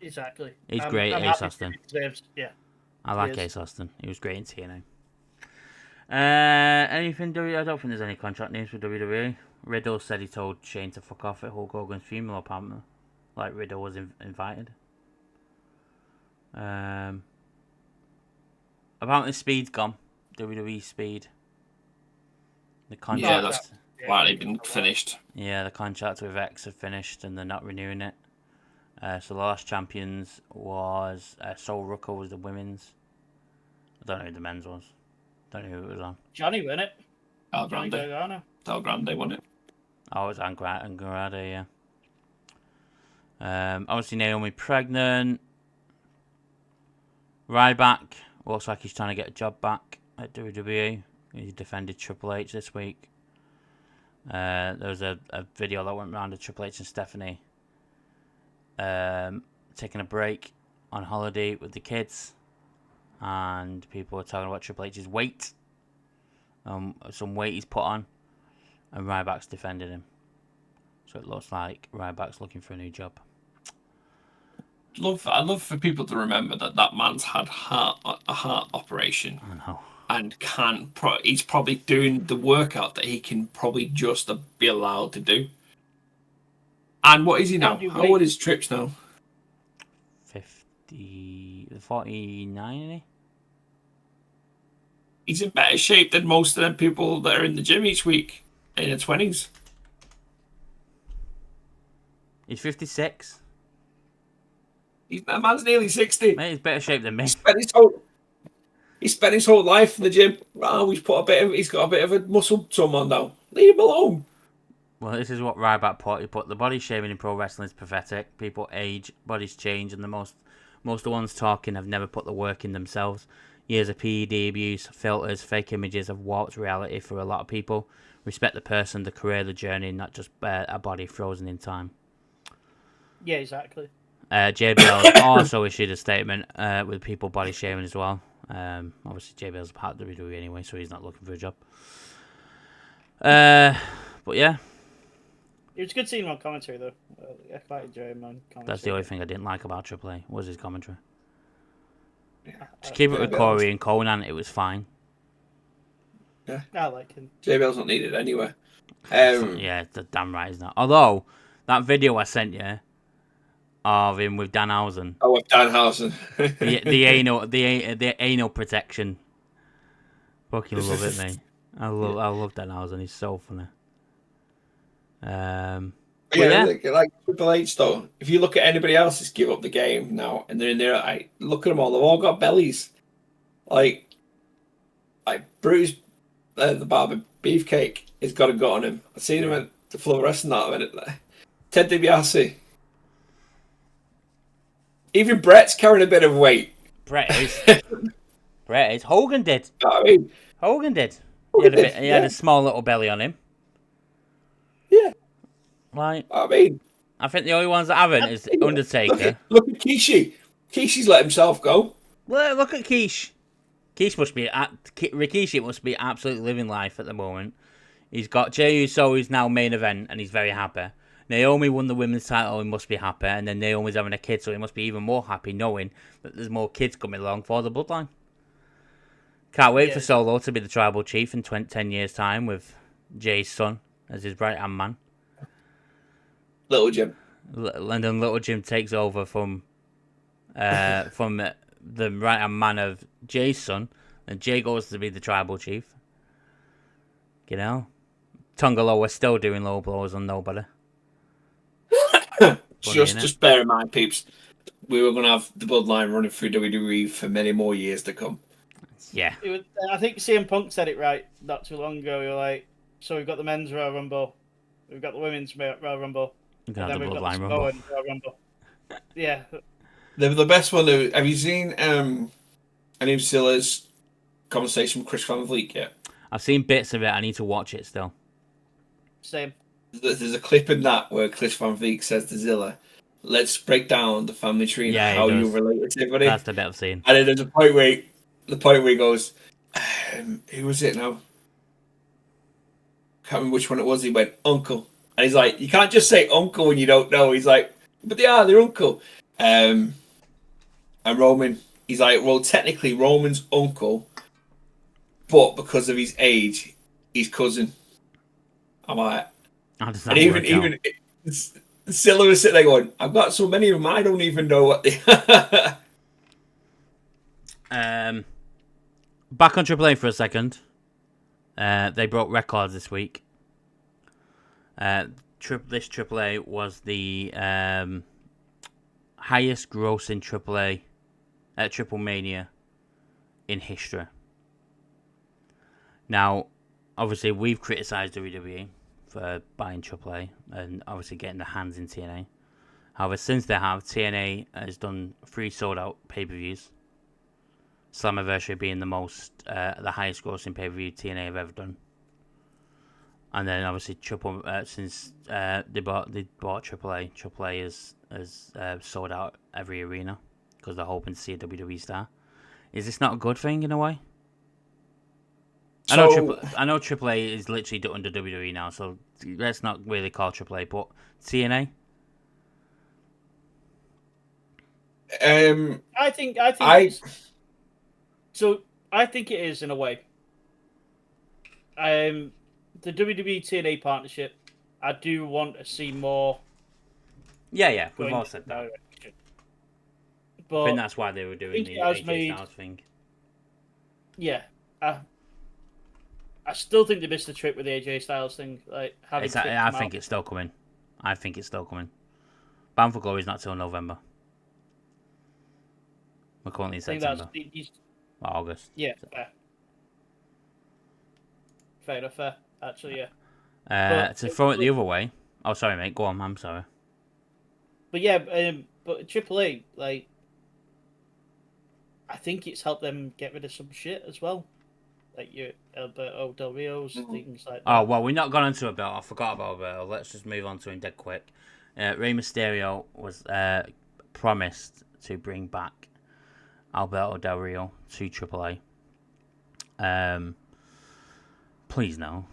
Exactly. He's great, Ace Austin. Yeah. I like Ace Austin. He was great in TNA. Anything WWE? I don't think there's any contract names for WWE. Riddle said he told Shane to fuck off at Hulk Hogan's funeral, apparently. Like Riddle was invited. Apparently Speed's gone. WWE Speed. The contract. Yeah, that's likely been finished. Yeah, the contract with X have finished and they're not renewing it. So the last champions was Sol Rucker was the women's. I don't know who the men's was. Don't know who it was on. Johnny won it. Al Grande won it. Oh, it was Andrade, yeah. Obviously Naomi pregnant. Ryback looks like he's trying to get a job back at WWE. He defended Triple H this week. There was a video that went around of Triple H and Stephanie taking a break on holiday with the kids, and people were talking about Triple H's weight, some weight he's put on, and Ryback's defended him. So it looks like Ryback's looking for a new job. I'd love for people to remember that man's had a heart operation. I know. And he's probably doing the workout that he can probably just be allowed to do. And what is he now? How old is Trips now? 49, isn't he? He's in better shape than most of them people that are in the gym each week in their 20s. He's 56. That man's nearly 60. Mate, he's better shape than me. He spent his whole life in the gym. Oh, he's got a bit of a muscle tone on now. Leave him alone. Well, this is what Ryback put. He put, "The body shaming in pro wrestling is pathetic. People age, bodies change, and most of the ones talking have never put the work in themselves. Years of PED abuse, filters, fake images have warped reality for a lot of people. Respect the person, the career, the journey, not just a body frozen in time." Yeah, exactly. JBL also issued a statement with people body shaming as well. Obviously, JBL's a part of WWE anyway, so he's not looking for a job. But yeah. It was good seeing him on commentary, though. I quite enjoy him on commentary. That's the only thing I didn't like about Triple A, was his commentary. Yeah, Just keep it with Corey and Conan, it was fine. Yeah. I like him. JBL's not needed anywhere. Yeah, the damn right he's not. Although, that video I sent you of him with Danhausen. Oh, with Danhausen. the anal protection. Fucking love it, mate. I love Danhausen. He's so funny. Like Triple H though. If you look at anybody else that's give up the game now, and they're in there, look at them all. They've all got bellies. Like Bruce, the barber Beefcake, has got a gut on him. I've seen him at the Flow Wrestling that minute. Ted DiBiase. Even Brett's carrying a bit of weight. Brett is. Brett is. Hogan did. I mean, Hogan did. Hogan He had a small little belly on him. Yeah. Like, I mean, I think the only ones that haven't is Undertaker. Look at Kishi. Kishi's let himself go. Look at Keish. Rikishi must be absolutely living life at the moment. He's got Jey Uso, who's now main event, and he's very happy. Naomi won the women's title, he must be happy. And then Naomi's having a kid, so he must be even more happy knowing that there's more kids coming along for the bloodline. Can't wait for Solo to be the tribal chief in 10 years' time with Jay's son as his right-hand man. Little Jim. And then Little Jim takes over from the right-hand man of Jay's son, and Jay goes to be the tribal chief. You know? Tongaloa still doing low blows on nobody. Just bear in mind, peeps, we were going to have the bloodline running through WWE for many more years to come. Yeah. I think CM Punk said it right not too long ago. You're like, so we've got the men's Royal Rumble, we've got the women's Royal Rumble, and then we've got the Royal Rumble. Yeah. The best one, have you seen any of Zilla's conversation with Chris Van Vliet yet? I've seen bits of it. I need to watch it still. Same. There's a clip in that where Chris Van Vliet says to Zilla, let's break down the family tree and how you relate to everybody. That's the bit I've seen. And then there's a point where he goes, who was it now? Can't remember which one it was. He went, uncle. And he's like, you can't just say uncle when you don't know. He's like, but they are, they're uncle. And Roman, he's like, well, technically Roman's uncle, but because of his age, he's cousin. I'm like, and even Zilla was sitting there going, I've got so many of them, I don't even know what they Back on Triple A for a second. They broke records this week. This Triple A was the highest grossing Triple A at Triple Mania in history. Now, obviously, we've criticised WWE for buying AAA and obviously getting their hands in TNA. However, since they have, TNA has done 3 sold-out pay-per-views. Slammiversary being the highest grossing pay-per-view TNA have ever done. And then obviously since they bought AAA, AAA has sold out every arena because they're hoping to see a WWE star. Is this not a good thing in a way? I know AAA is literally under WWE now, so let's not really call AAA, but TNA. I think it is in a way. The WWE TNA partnership, I do want to see more. Yeah, we've all said that. But I think that's why they were doing the AJ Styles thing. Yeah, I still think they missed the trick with the AJ Styles thing. Like I think it's still coming. Bound for Glory is not till November. We're currently in September. August. Yeah, fair enough. Actually, yeah. To throw it the other way. Oh, sorry, mate. Go on. I'm sorry. But yeah, but AAA, like, I think it's helped them get rid of some shit as well. Like your Alberto Del Rio's, things like that. Oh, well, we've not gone into Alberto. I forgot about Alberto. Let's just move on to him dead quick. Rey Mysterio was promised to bring back Alberto Del Rio to AAA. Please no.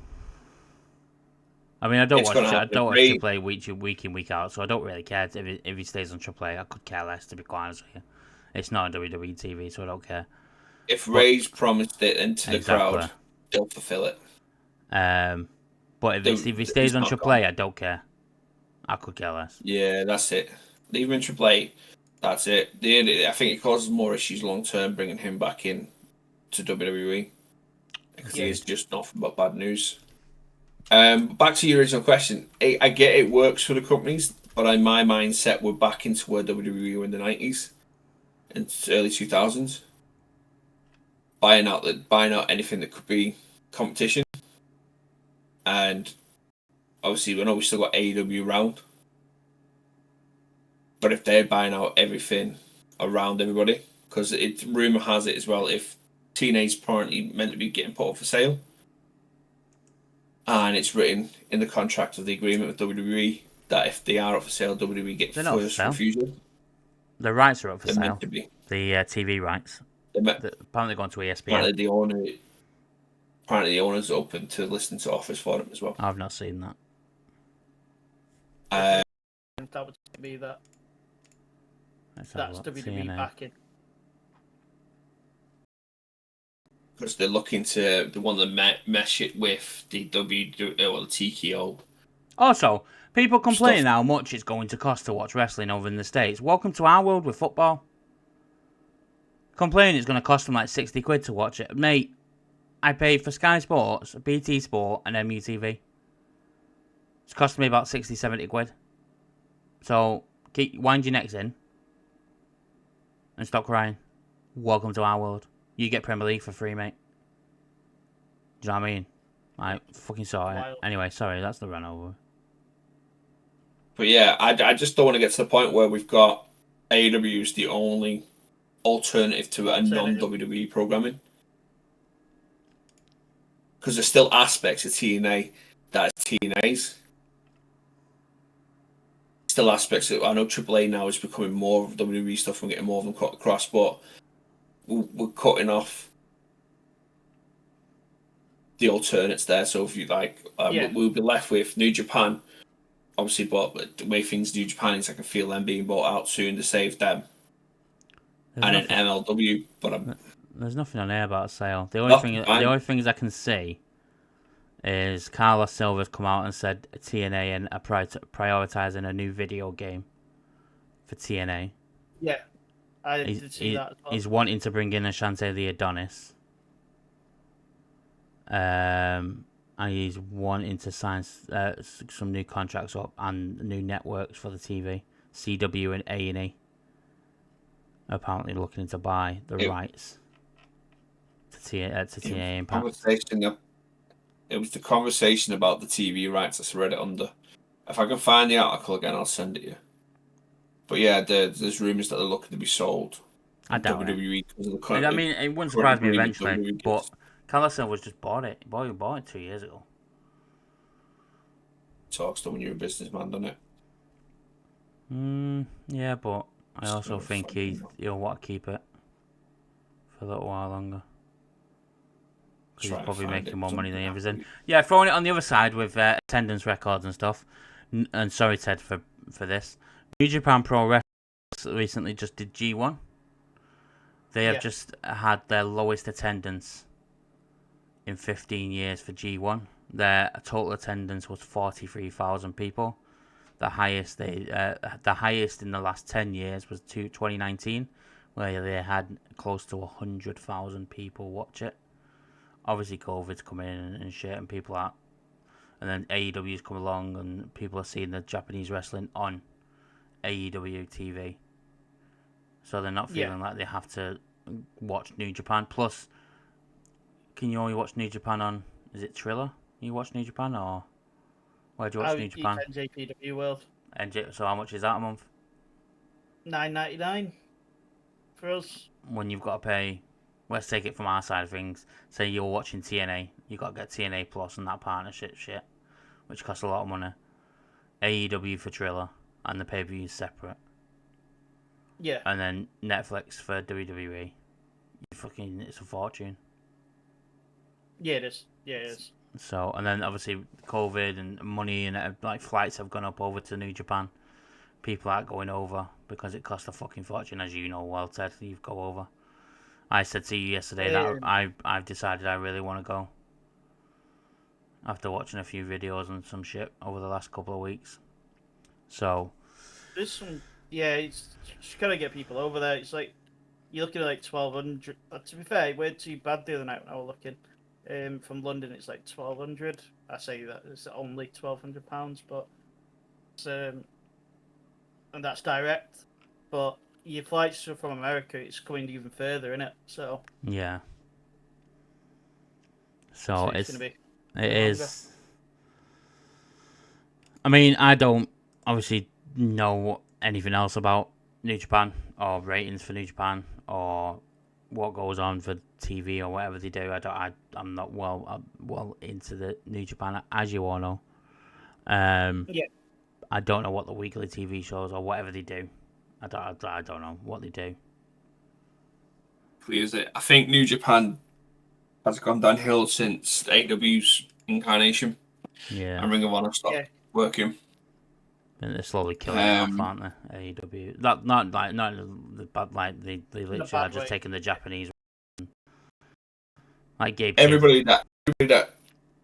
I mean, I don't watch AAA week in, week out, so I don't really care if he stays on AAA. I could care less, to be quite honest with you. It's not on WWE TV, so I don't care. If Ray's promised it into the crowd, they'll fulfill it. But if he stays on AAA, I don't care. I could care less. Yeah, that's it. Leave him in AAA. That's it. I think it causes more issues long term bringing him back in to WWE because he's just nothing but bad news. Back to your original question. I get it works for the companies, but in my mindset, we're back into where WWE were in the 90s and early 2000s. Buying out anything that could be competition. And obviously, we know we still got AEW around. But if they're buying out everything around everybody, because rumor has it as well, if TNA's apparently meant to be getting put up for sale, and it's written in the contract of the agreement with WWE that if they are up for sale, WWE get They're not first for sale. refusal. The rights are up for They're sale. meant to be. The TV rights. Apparently going to ESPN. Apparently the owner's open to listening to offers for them as well. I've not seen that. That would be that. Let's have a That's look. WWE TNA. backing. Because they want to mesh it with the the TKO. Also, people complaining Stuff. how much it's going to cost to watch wrestling over in the States. Welcome to our world with football. Complaining it's going to cost them like 60 quid to watch it. Mate, I paid for Sky Sports, BT Sport, and MUTV. It's costing me about 60, 70 quid. So, wind your necks in. And stop crying. Welcome to our world. You get Premier League for free, mate. Do you know what I mean? I fucking saw it. Anyway, sorry, that's the run over. But yeah, I just don't want to get to the point where we've got AEW as the only alternative to a non-WWE programming. Because there's still aspects of TNA that is TNA's. Still aspects of, I know AAA now is becoming more of WWE stuff and getting more of them cut across, but we're cutting off the alternates there. So if you like, we'll be left with New Japan, obviously, but the way things New Japan is, I can feel them being bought out soon to save them. And an MLW, but there's nothing on there about sale. The only things I can see is Carlos Silva's come out and said TNA and are prioritizing a new video game for TNA. Yeah, I did see that as well. He's wanting to bring in Ashante the Adonis. And he's wanting to sign some new contracts up and new networks for the TV. CW and A&E apparently looking to buy the rights to TNA Impact. It was the conversation about the TV rights I read it under. If I can find the article again, I'll send it you. But yeah, there's rumours that they're looking to be sold. I doubt WWE it. I mean, it wouldn't surprise me eventually, but Carlos Silva's just bought it. He bought it 2 years ago. Talks to when you're a businessman, doesn't it? Yeah, but I also think he'll want to keep it for a little while longer. Because he's probably making more money than he ever in. Yeah, throwing it on the other side with attendance records and stuff. And sorry, Ted, for this. New Japan Pro Wrestling recently just did G1. They have just had their lowest attendance in 15 years for G1. Their total attendance was 43,000 people. The highest in the last 10 years was 2019, where they had close to 100,000 people watch it. Obviously, COVID's come in and shit, and people are. And then AEW's come along, and people are seeing the Japanese wrestling on AEW TV. So they're not feeling like they have to watch New Japan. Plus, can you only watch New Japan on? Is it Triller? You watch New Japan, or where do you watch New Japan? NJPW World. So how much is that a month? $9.99 for us. When you've got to pay. Let's take it from our side of things. Say you're watching TNA, you got to get TNA Plus and that partnership shit, which costs a lot of money. AEW for Triller, and the pay-per-view is separate. Yeah. And then Netflix for WWE. It's a fortune. Yeah, it is. Yeah, it is. So, and then obviously COVID and money and like flights have gone up over to New Japan. People aren't going over because it costs a fucking fortune, as you know well, Ted. You've go over. I said to you yesterday that I've decided I really want to go. After watching a few videos and some shit over the last couple of weeks. So. There's some, it's just gotta get people over there. It's like, you're looking at like 1,200. To be fair, it weren't too bad the other night when I was looking. From London, it's like 1,200. I say that it's only £1,200, but it's, and that's direct. But your flights from America, it's coming even further, isn't it? So yeah. So it's gonna be it is. I mean, I don't obviously know anything else about New Japan or ratings for New Japan or what goes on for TV or whatever they do. I'm not well into the New Japan, as you all know. Yeah. I don't know what the weekly TV shows or whatever they do. I don't know what they do. Is it? I think New Japan has gone downhill since AW's incarnation. Yeah. And Ring of Honor stopped working. And they're slowly killing it off, aren't they? AEW. Not the bad, like they literally are just taking the Japanese. Like Gabe. Everybody that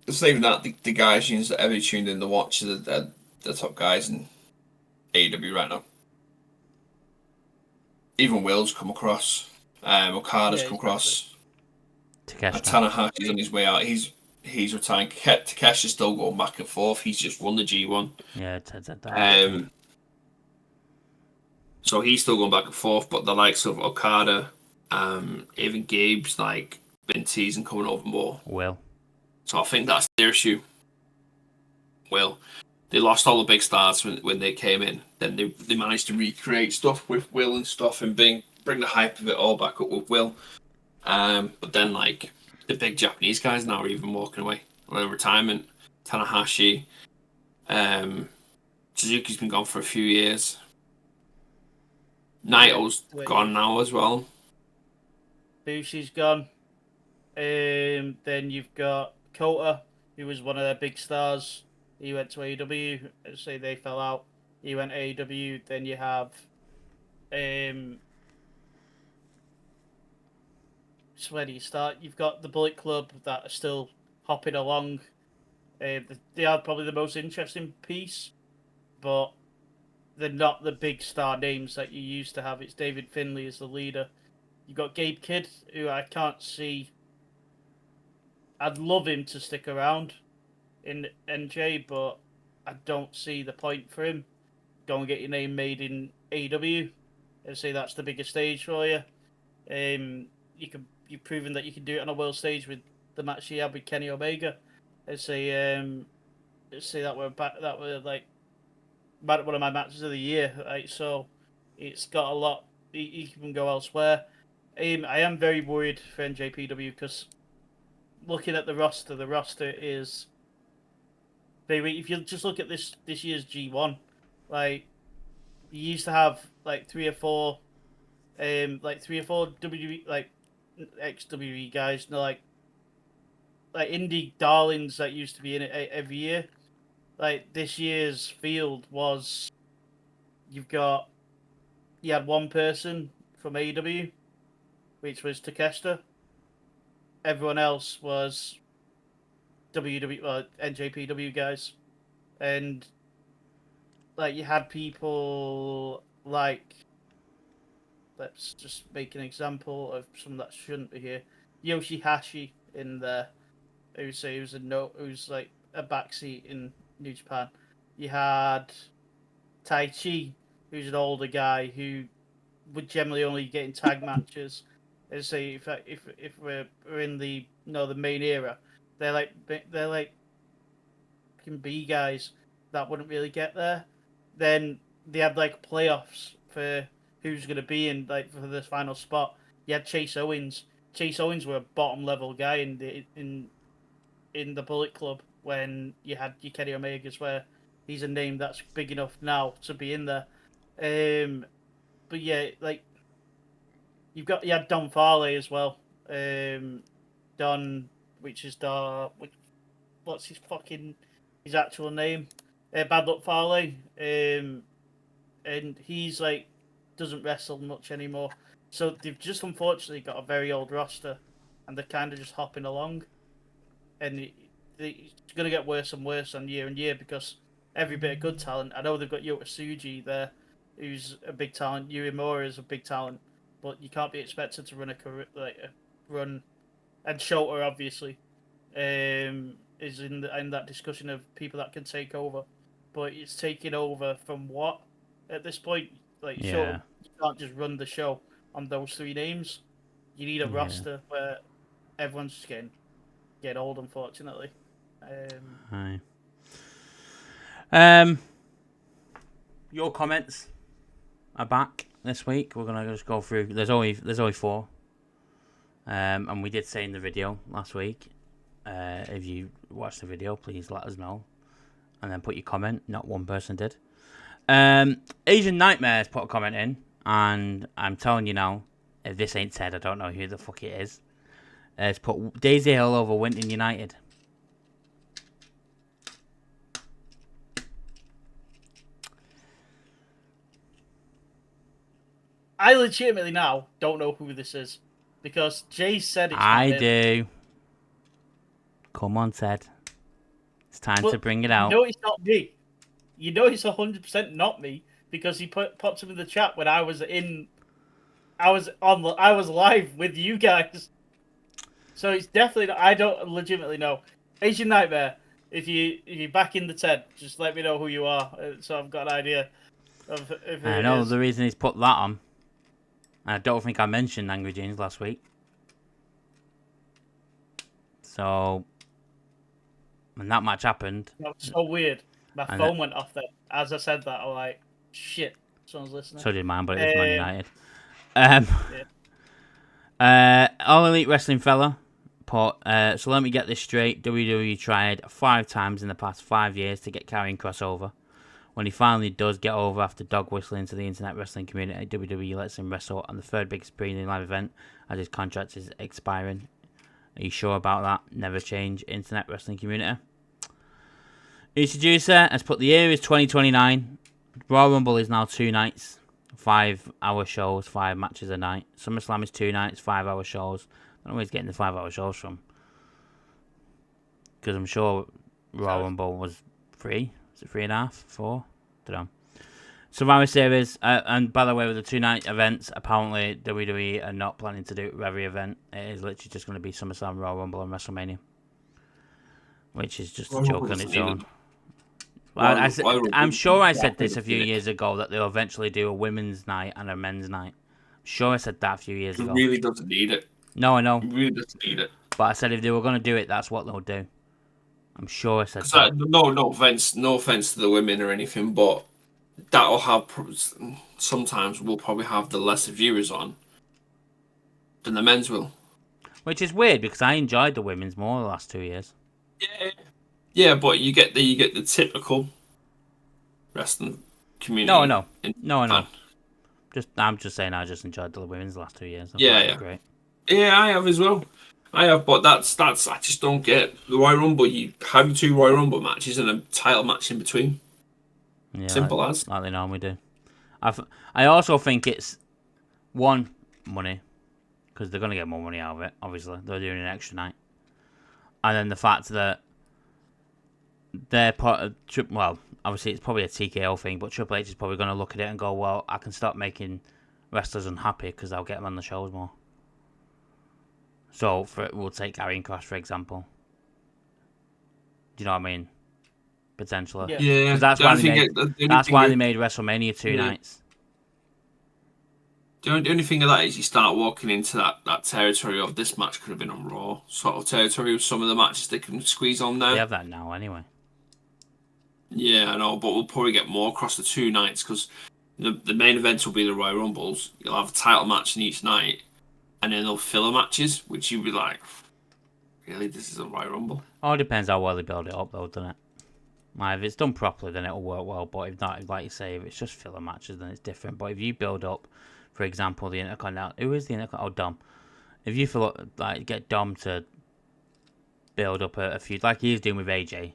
it's not even that the guys that ever tuned in to watch the top guys in AEW right now. Even Will's come across. Okada's come across. Tanahashi's on his way out. He's retiring. Takeshi's still going back and forth. He's just won the G1. Yeah, Ted's had that. So he's still going back and forth, but the likes of Okada, even Gabe's like been teasing coming over more. Will. So I think that's their issue. Will. They lost all the big stars when they came in. Then they managed to recreate stuff with Will and stuff and bring the hype of it all back up with Will. But then like the big Japanese guys now are even walking away. Well, retirement. Tanahashi. Suzuki's been gone for a few years. Naito's gone now as well. Bushi's gone. Then you've got Kota, who was one of their big stars. He went to AEW. Say they fell out. He went to AEW. Then you have, so where do you start? You've got the Bullet Club that are still hopping along. They are probably the most interesting piece, but they're not the big star names that you used to have. It's David Finlay as the leader. You've got Gabe Kidd, who I can't see. I'd love him to stick around in NJ, but I don't see the point for him. Go and get your name made in AEW and say that's the biggest stage for you. You've proven that you can do it on a world stage with the match you had with Kenny Omega. And say that were like one of my matches of the year. Right? So it's got a lot. You can go elsewhere. I am very worried for NJPW because looking at the roster is if you just look at this year's G1, like you used to have like three or four WWE like ex-WWE guys, like indie darlings that used to be in it every year. Like this year's field was, you had one person from AEW, which was Takeshita. Everyone else was NJPW guys, and like you had people like, let's just make an example of someone that shouldn't be here, Yoshihashi in there, who's like a backseat in New Japan. You had Tai Chi, who's an older guy who would generally only get in tag matches. And say if we're in the main era, they're like can be guys that wouldn't really get there. Then they had like playoffs for who's going to be in like for this final spot. You had Chase Owens. Chase Owens were a bottom level guy in the Bullet Club when you had your Kenny Omegas, where he's a name that's big enough now to be in there. But yeah, like you had Don Farley as well. Don, what's his actual name? Bad Luck Farley. And he's like doesn't wrestle much anymore. So they've just unfortunately got a very old roster, and they're kind of just hopping along. And it's going to get worse and worse on year and year because every bit of good talent. I know they've got Yota Tsuji there, who's a big talent. Uemura is a big talent, but you can't be expected to run a run. And Shota obviously is in that discussion of people that can take over, but it's taking over from what at this point? Like Shota, you can't just run the show on those three names. You need a roster where everyone's just getting old, unfortunately. Hi. Your comments are back this week. We're gonna just go through. There's only 4. And we did say in the video last week, if you watched the video, please let us know, and then put your comment. Not one person did. Asian Nightmares put a comment in, and I'm telling you now, if this ain't said, I don't know who the fuck it is. It's put Daisy Hill over Winton United. I legitimately now don't know who this is because Jay said it's. I do. Come on, Ted. It's time to bring it out. You know it's not me. You know it's 100% not me because he popped him in the chat when I was live with you guys. So it's definitely. I don't legitimately know. Asian Nightmare. If you're back in the Ted, just let me know who you are, so I've got an idea of who I know the reason he's put that on. I don't think I mentioned Angry Jeans last week. So when that match happened, that was so weird. My phone went off then. As I said that, I was like, "Shit, someone's listening." So did mine, but it was Man United. All Elite Wrestling fella put. So let me get this straight. WWE tried 5 times in the past 5 years to get Karrion Kross over. When he finally does get over after dog whistling to the internet wrestling community, WWE lets him wrestle on the 3rd biggest premium live event as his contract is expiring. Are you sure about that? Never change, internet wrestling community. Each producer has put the year is 2029. Royal Rumble is now 2 nights, 5-hour shows, 5 matches a night. SummerSlam is 2 nights, 5-hour shows. I don't know where he's getting the 5-hour shows from. Because I'm sure Royal Rumble was 3. Is it 3.5, 4? Don't know. Survivor Series, and by the way, with the 2-night events, apparently WWE are not planning to do it with every event. It is literally just going to be SummerSlam, Royal Rumble, and WrestleMania, which is just a joke on its own. I'm sure I said this a few years ago that they'll eventually do a women's night and a men's night. I'm sure I said that a few years ago. It really doesn't need it. No, I know. It really doesn't need it. But I said if they were going to do it, that's what they'll do. I'm sure I said that. No offense to the women or anything, but that'll have sometimes we'll probably have the lesser viewers on than the men's will. Which is weird because I enjoyed the women's more the last 2 years. Yeah, but you get the typical wrestling community. No, I know. I'm just saying I just enjoyed the women's the last 2 years. Great. Yeah, I have as well. But that's I just don't get the Royal Rumble. You have 2 Royal Rumble matches and a title match in between. Yeah, simple as like they normally do. I also think it's one, money, because they're going to get more money out of it. Obviously, they're doing an extra night, and then the fact that they're part of obviously it's probably a TKO thing, but Triple H is probably going to look at it and go, well, I can stop making wrestlers unhappy because I'll get them on the shows more. So we'll take Karrion Kross for example. Do you know what I mean? Potentially, yeah. That's why they made WrestleMania 2 nights. The only thing of that is you start walking into that territory of this match could have been on Raw sort of territory with some of the matches they can squeeze on there. They have that now anyway. Yeah, I know, but we'll probably get more across the 2 nights because the main event will be the Royal Rumbles. You'll have a title match in each night, and then they'll filler matches, which you'll be like, really, this is a Royal Rumble? Oh, it depends how well they build it up, though, doesn't it? If it's done properly, then it'll work well. But if not, like you say, if it's just filler matches, then it's different. But if you build up, for example, the Intercontinental, who is the Intercontinental? Oh, Dom. If you get Dom to build up a feud like he's doing with AJ,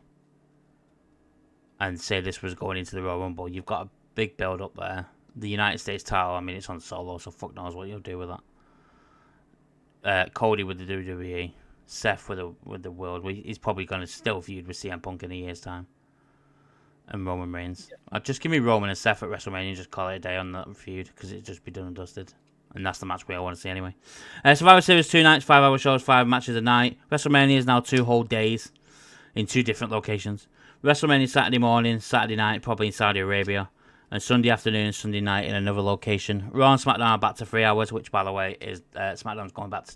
and say this was going into the Royal Rumble, you've got a big build up there. The United States title, I mean, it's on Solo, so fuck knows what you'll do with that. Cody with the WWE, Seth with the World. He's probably going to still feud with CM Punk in a year's time. And Roman Reigns. Just give me Roman and Seth at WrestleMania and just call it a day on that feud because it'd just be done and dusted. And that's the match we all want to see anyway. Survivor Series 2 nights, 5-hour shows, 5 matches a night. WrestleMania is now 2 whole days in 2 different locations. WrestleMania Saturday morning, Saturday night, probably in Saudi Arabia. And Sunday afternoon and Sunday night in another location. Raw and SmackDown are back to 3 hours, which, by the way, is SmackDown's going back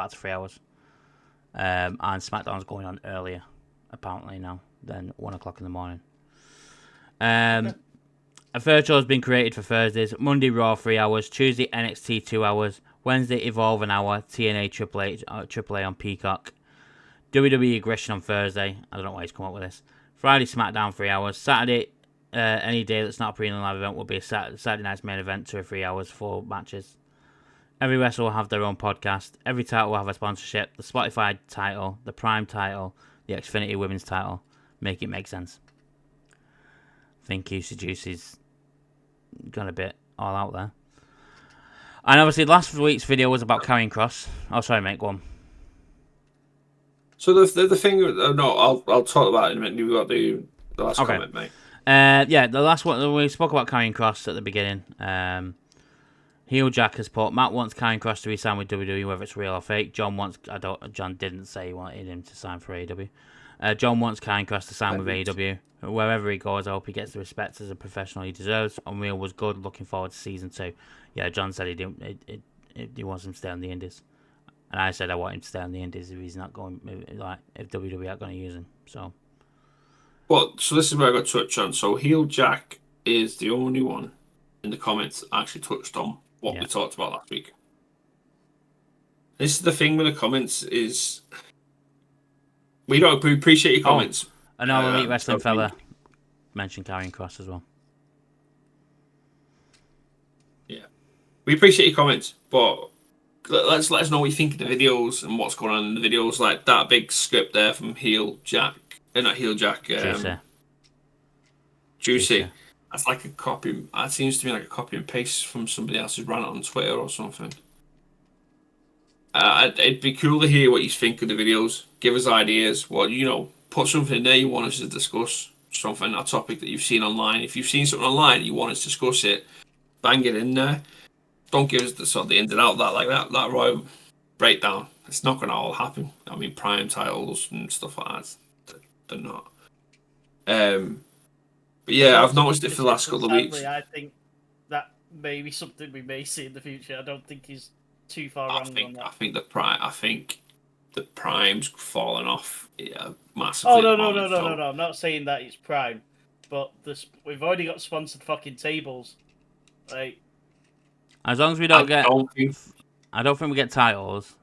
to 3 hours. And SmackDown's going on earlier, apparently now, than 1 o'clock in the morning. A third show has been created for Thursdays. Monday Raw 3 hours, Tuesday NXT 2 hours, Wednesday Evolve an hour, TNA AAA on Peacock, WWE Aggression on Thursday. I don't know why he's come up with this. Friday SmackDown 3 hours. Saturday, any day that's not a pre-live live event will be a Saturday night's main event, 2 or 3 hours, 4 matches. Every wrestler will have their own podcast. Every title will have a sponsorship. The Spotify title, the Prime title, the Xfinity Women's title. Make it make sense. I think Juicy Juicy's gone a bit all out there. And obviously last week's video was about Karrion Kross. Oh, sorry, mate, go on. So the thing, no, I'll talk about it in a minute. You've got the last comment, mate. Yeah, the last one, we spoke about Karrion Kross at the beginning. Heel Jack has put, Matt wants Karrion Kross to re-sign with WWE, whether it's real or fake. John didn't say he wanted him to sign for AEW. John wants Karrion Kross to sign with AEW. Wherever he goes, I hope he gets the respect as a professional he deserves. Unreal was good. Looking forward to season 2. Yeah, John said he wants him to stay on the Indies, and I said I want him to stay on the Indies if he's not going, if WWE aren't going to use him. So, well, so this is where I got touched on. So Heel Jack is the only one in the comments actually touched on what we talked about last week. This is the thing with the comments is we appreciate your comments. And All Elite Wrestling fella mentioned Karrion Kross as well. Yeah, we appreciate your comments, but let us know what you think of the videos and what's going on in the videos. Like that big script there from Heel Jack, not Heel Jack, Juicy. That's like a copy. That seems to be like a copy and paste from somebody else who's ran it on Twitter or something. It'd be cool to hear what you think of the videos. Give us ideas. Well, put something in there you want us to discuss. Something, a topic that you've seen online. If you've seen something online and you want us to discuss it, bang it in there. Don't give us the ins and out that Royal breakdown. It's not going to all happen. I mean, Prime titles and stuff like that. They're not. But yeah, I've noticed it for the last couple of weeks. I think that may be something we may see in the future. I don't think he's too far wrong on that. I think the Prime's fallen off massively. Oh no! I'm not saying that it's Prime, but we've already got sponsored fucking tables. Like, as long as we don't I don't think we get titles.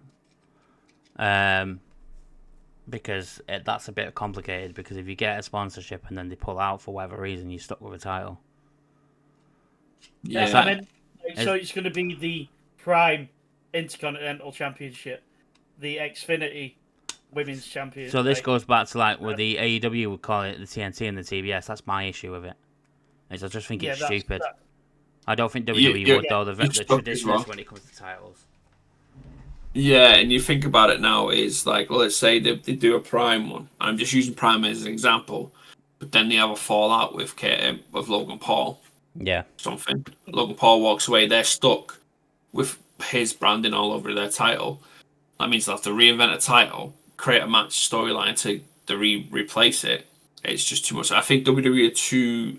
Because that's a bit complicated. Because if you get a sponsorship and then they pull out for whatever reason, you're stuck with a title. Yeah, so it's going to be the Prime Intercontinental Championship, the Xfinity Women's Championship. So this goes back to like with the AEW would call it the TNT and the TBS. That's my issue with it. I just think it's stupid. I don't think WWE would though. The traditionalists when it comes to titles. Yeah, and you think about it now is like, well, let's say they do a Prime one. I'm just using Prime as an example, but then they have a fallout with Logan Paul. Yeah. Something. Logan Paul walks away. They're stuck with his branding all over their title. That means they'll have to reinvent a title, create a match storyline to replace it. It's just too much. I think WWE are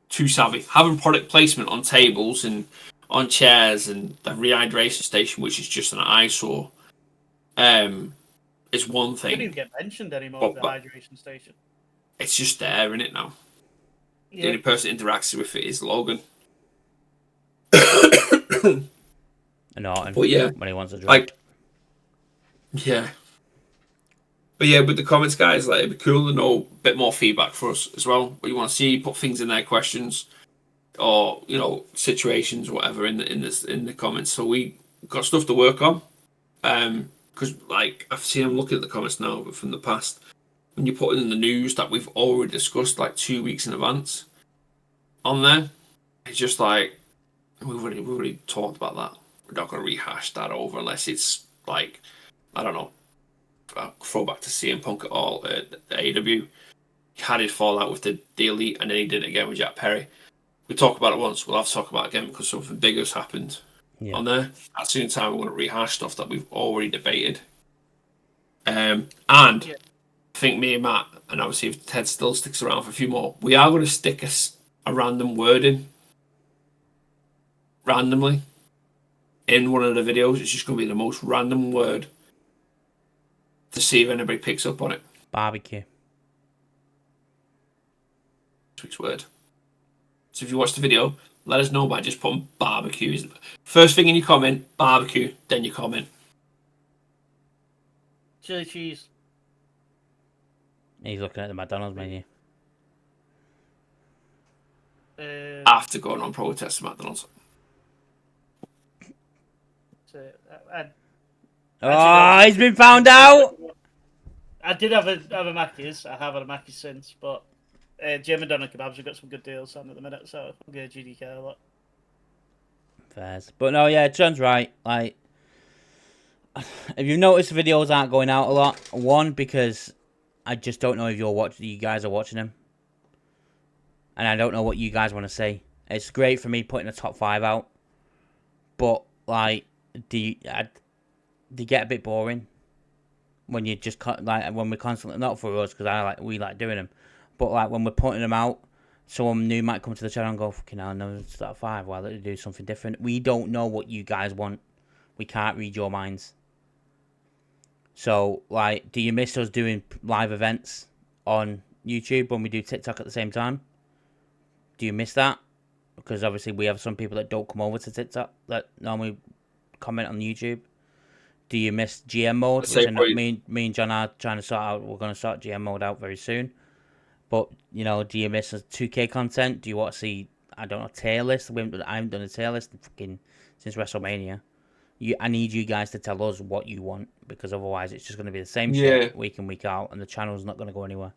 too savvy. Having product placement on tables and on chairs and the rehydration station, which is just an eyesore, is one thing. It didn't get mentioned anymore, the hydration station. It's just there, isn't it, now? Yeah. The only person that interacts with it is Logan. And Orton, but yeah, when he wants a drink. Like, yeah. But yeah, with the comments, guys, like, it'd be cool to know a bit more feedback for us as well. What you want to see, put things in there, questions, or situations, whatever, in the comments. So we got stuff to work on. Because like I've seen them looking at the comments now, but from the past, when you put in the news that we've already discussed like 2 weeks in advance on there, it's just like we've already talked about that. We're not going to rehash that over unless it's like, I don't know, throwback to CM Punk at all. The AEW had his fallout with the Elite, and then he did it again with Jack Perry. We talk about it once, we'll have to talk about it again because something big has happened on there. At the same time, we're going to rehash stuff that we've already debated. And I think me and Matt, and obviously if Ted still sticks around for a few more, we are going to stick a random word in randomly in one of the videos. It's just going to be the most random word to see if anybody picks up on it. Barbecue. This week's word. So if you watch the video, let us know by just putting barbecue. First thing in your comment, barbecue, then your comment. Chili cheese. He's looking at the McDonald's menu. After going on protest at McDonald's. He's been found out! I did have a Mackey's. I have had a Mackey's since, but Jim and Donna Kebabs have got some good deals on at the minute, so I'll get GDK a lot. Fairs. But no, yeah, John's right. Like, if you notice, the videos aren't going out a lot. One, because I just don't know if you guys are watching them. And I don't know what you guys want to see. It's great for me putting a top 5 out. But, like, they get a bit boring. When you just, like, when we're constantly, not for us, because we like doing them. But, like, when we're putting them out, someone new might come to the channel and go, fucking hell, no, it's top 5. Why don't you do something different? We don't know what you guys want. We can't read your minds. So, like, do you miss us doing live events on YouTube when we do TikTok at the same time? Do you miss that? Because obviously we have some people that don't come over to TikTok that normally comment on YouTube. Do you miss GM mode? Which me and John are trying to sort out. We're going to sort GM mode out very soon. But, you know, do you miss 2K content? Do you want to see, I don't know, tier list? I haven't done a tier list since WrestleMania. I need you guys to tell us what you want, because otherwise it's just going to be the same shit week in, week out, and the channel's not going to go anywhere.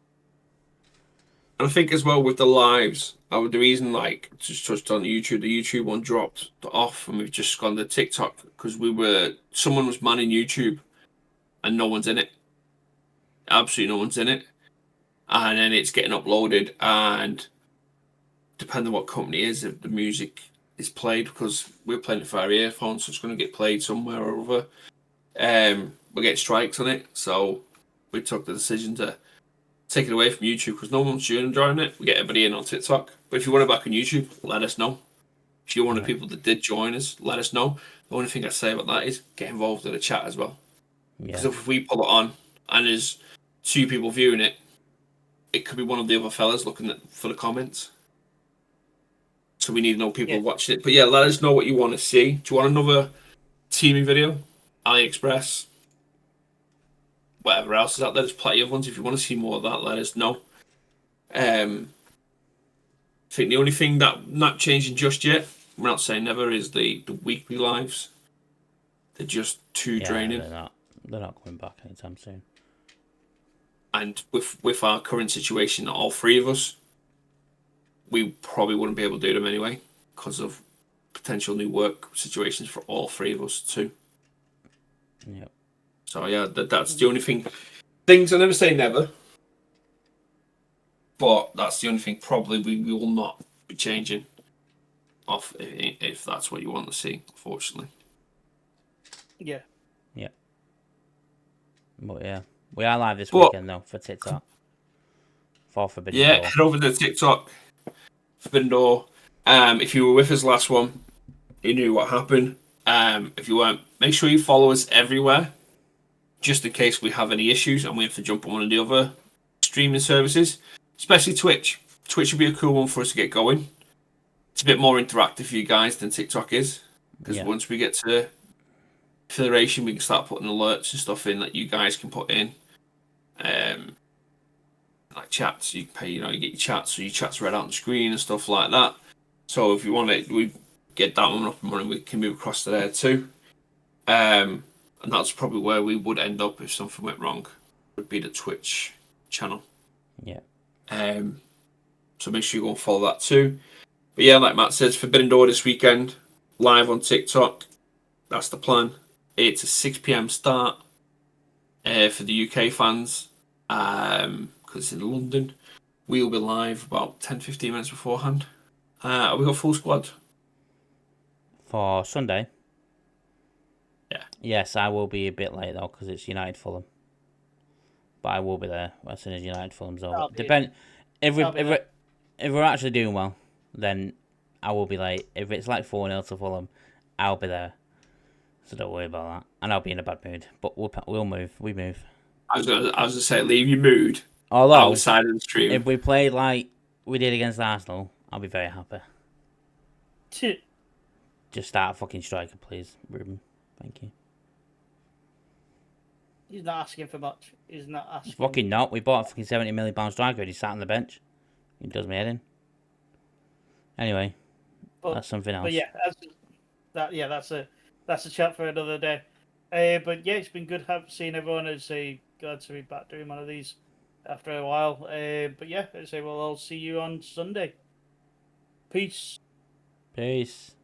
And I think as well with the lives, the reason, like, just touched on the YouTube one dropped off, and we've just gone to TikTok because someone was manning YouTube, and no one's in it. Absolutely no one's in it, and then it's getting uploaded, and depending on what company it is, if the music is played, because we're playing it for our earphones, so it's going to get played somewhere or other. We'll get strikes on it, so we took the decision to take it away from YouTube because no one's enjoying it. We get everybody in on TikTok. But if you want it back on YouTube, let us know. If you're one of the people that did join us, let us know. The only thing I say about that is get involved in the chat as well. Because if we pull it on and there's 2 people viewing it, it could be one of the other fellas looking for the comments. So we need to know people watching it. But yeah, let us know what you want to see. Do you want another teaming video? AliExpress? Whatever else is out there, there's plenty of ones. If you want to see more of that, let us know. I think the only thing that not changing just yet, we're not saying never, is the weekly lives. They're just too draining. They're not coming back anytime soon. And with our current situation, all 3 of us, we probably wouldn't be able to do them anyway because of potential new work situations for all 3 of us too. Yep. So yeah, that's the only thing. Things I never say never, but that's the only thing probably we will not be changing off if that's what you want to see, unfortunately. Yeah. Yeah. But yeah, we are live this weekend though for TikTok. For Forbidden Door. Head over to TikTok, Forbidden Door. If you were with us last one, you knew what happened. If you weren't, make sure you follow us everywhere, just in case we have any issues and we have to jump on one of the other streaming services, especially Twitch. Twitch would be a cool one for us to get going. It's a bit more interactive for you guys than TikTok is, because once we get to Federation, we can start putting alerts and stuff in that you guys can put in, like chats. You can pay, you get your chats, so your chats read out on the screen and stuff like that. So if you want it, we get that one up and running. We can move across to there too. And that's probably where we would end up if something went wrong. Would be the Twitch channel. Yeah. So make sure you go and follow that too. But yeah, like Matt says, Forbidden Door this weekend, live on TikTok. That's the plan. It's a 6 p.m. start for the UK fans, because it's in London. We'll be live about 10-15 minutes beforehand. We got full squad for Sunday. Yeah. Yes, I will be a bit late though because it's United Fulham. But I will be there as soon as United Fulham's over. If we're actually doing well, then I will be late. If it's like 4-0 to Fulham, I'll be there. So don't worry about that. And I'll be in a bad mood. But we'll move. We move. I was gonna say, leave your mood outside of the stream. If we play like we did against Arsenal, I'll be very happy. Just start a fucking striker, please, Ruben. Thank you. He's not asking for much. He's not asking. Fucking not. We bought a fucking £70 million striker and he sat on the bench. He does me head in. Anyway, that's something else. But yeah, that's a chat for another day. But yeah, it's been good seeing everyone. I'd say glad to be back doing one of these after a while. But yeah, I'd say we'll all see you on Sunday. Peace. Peace.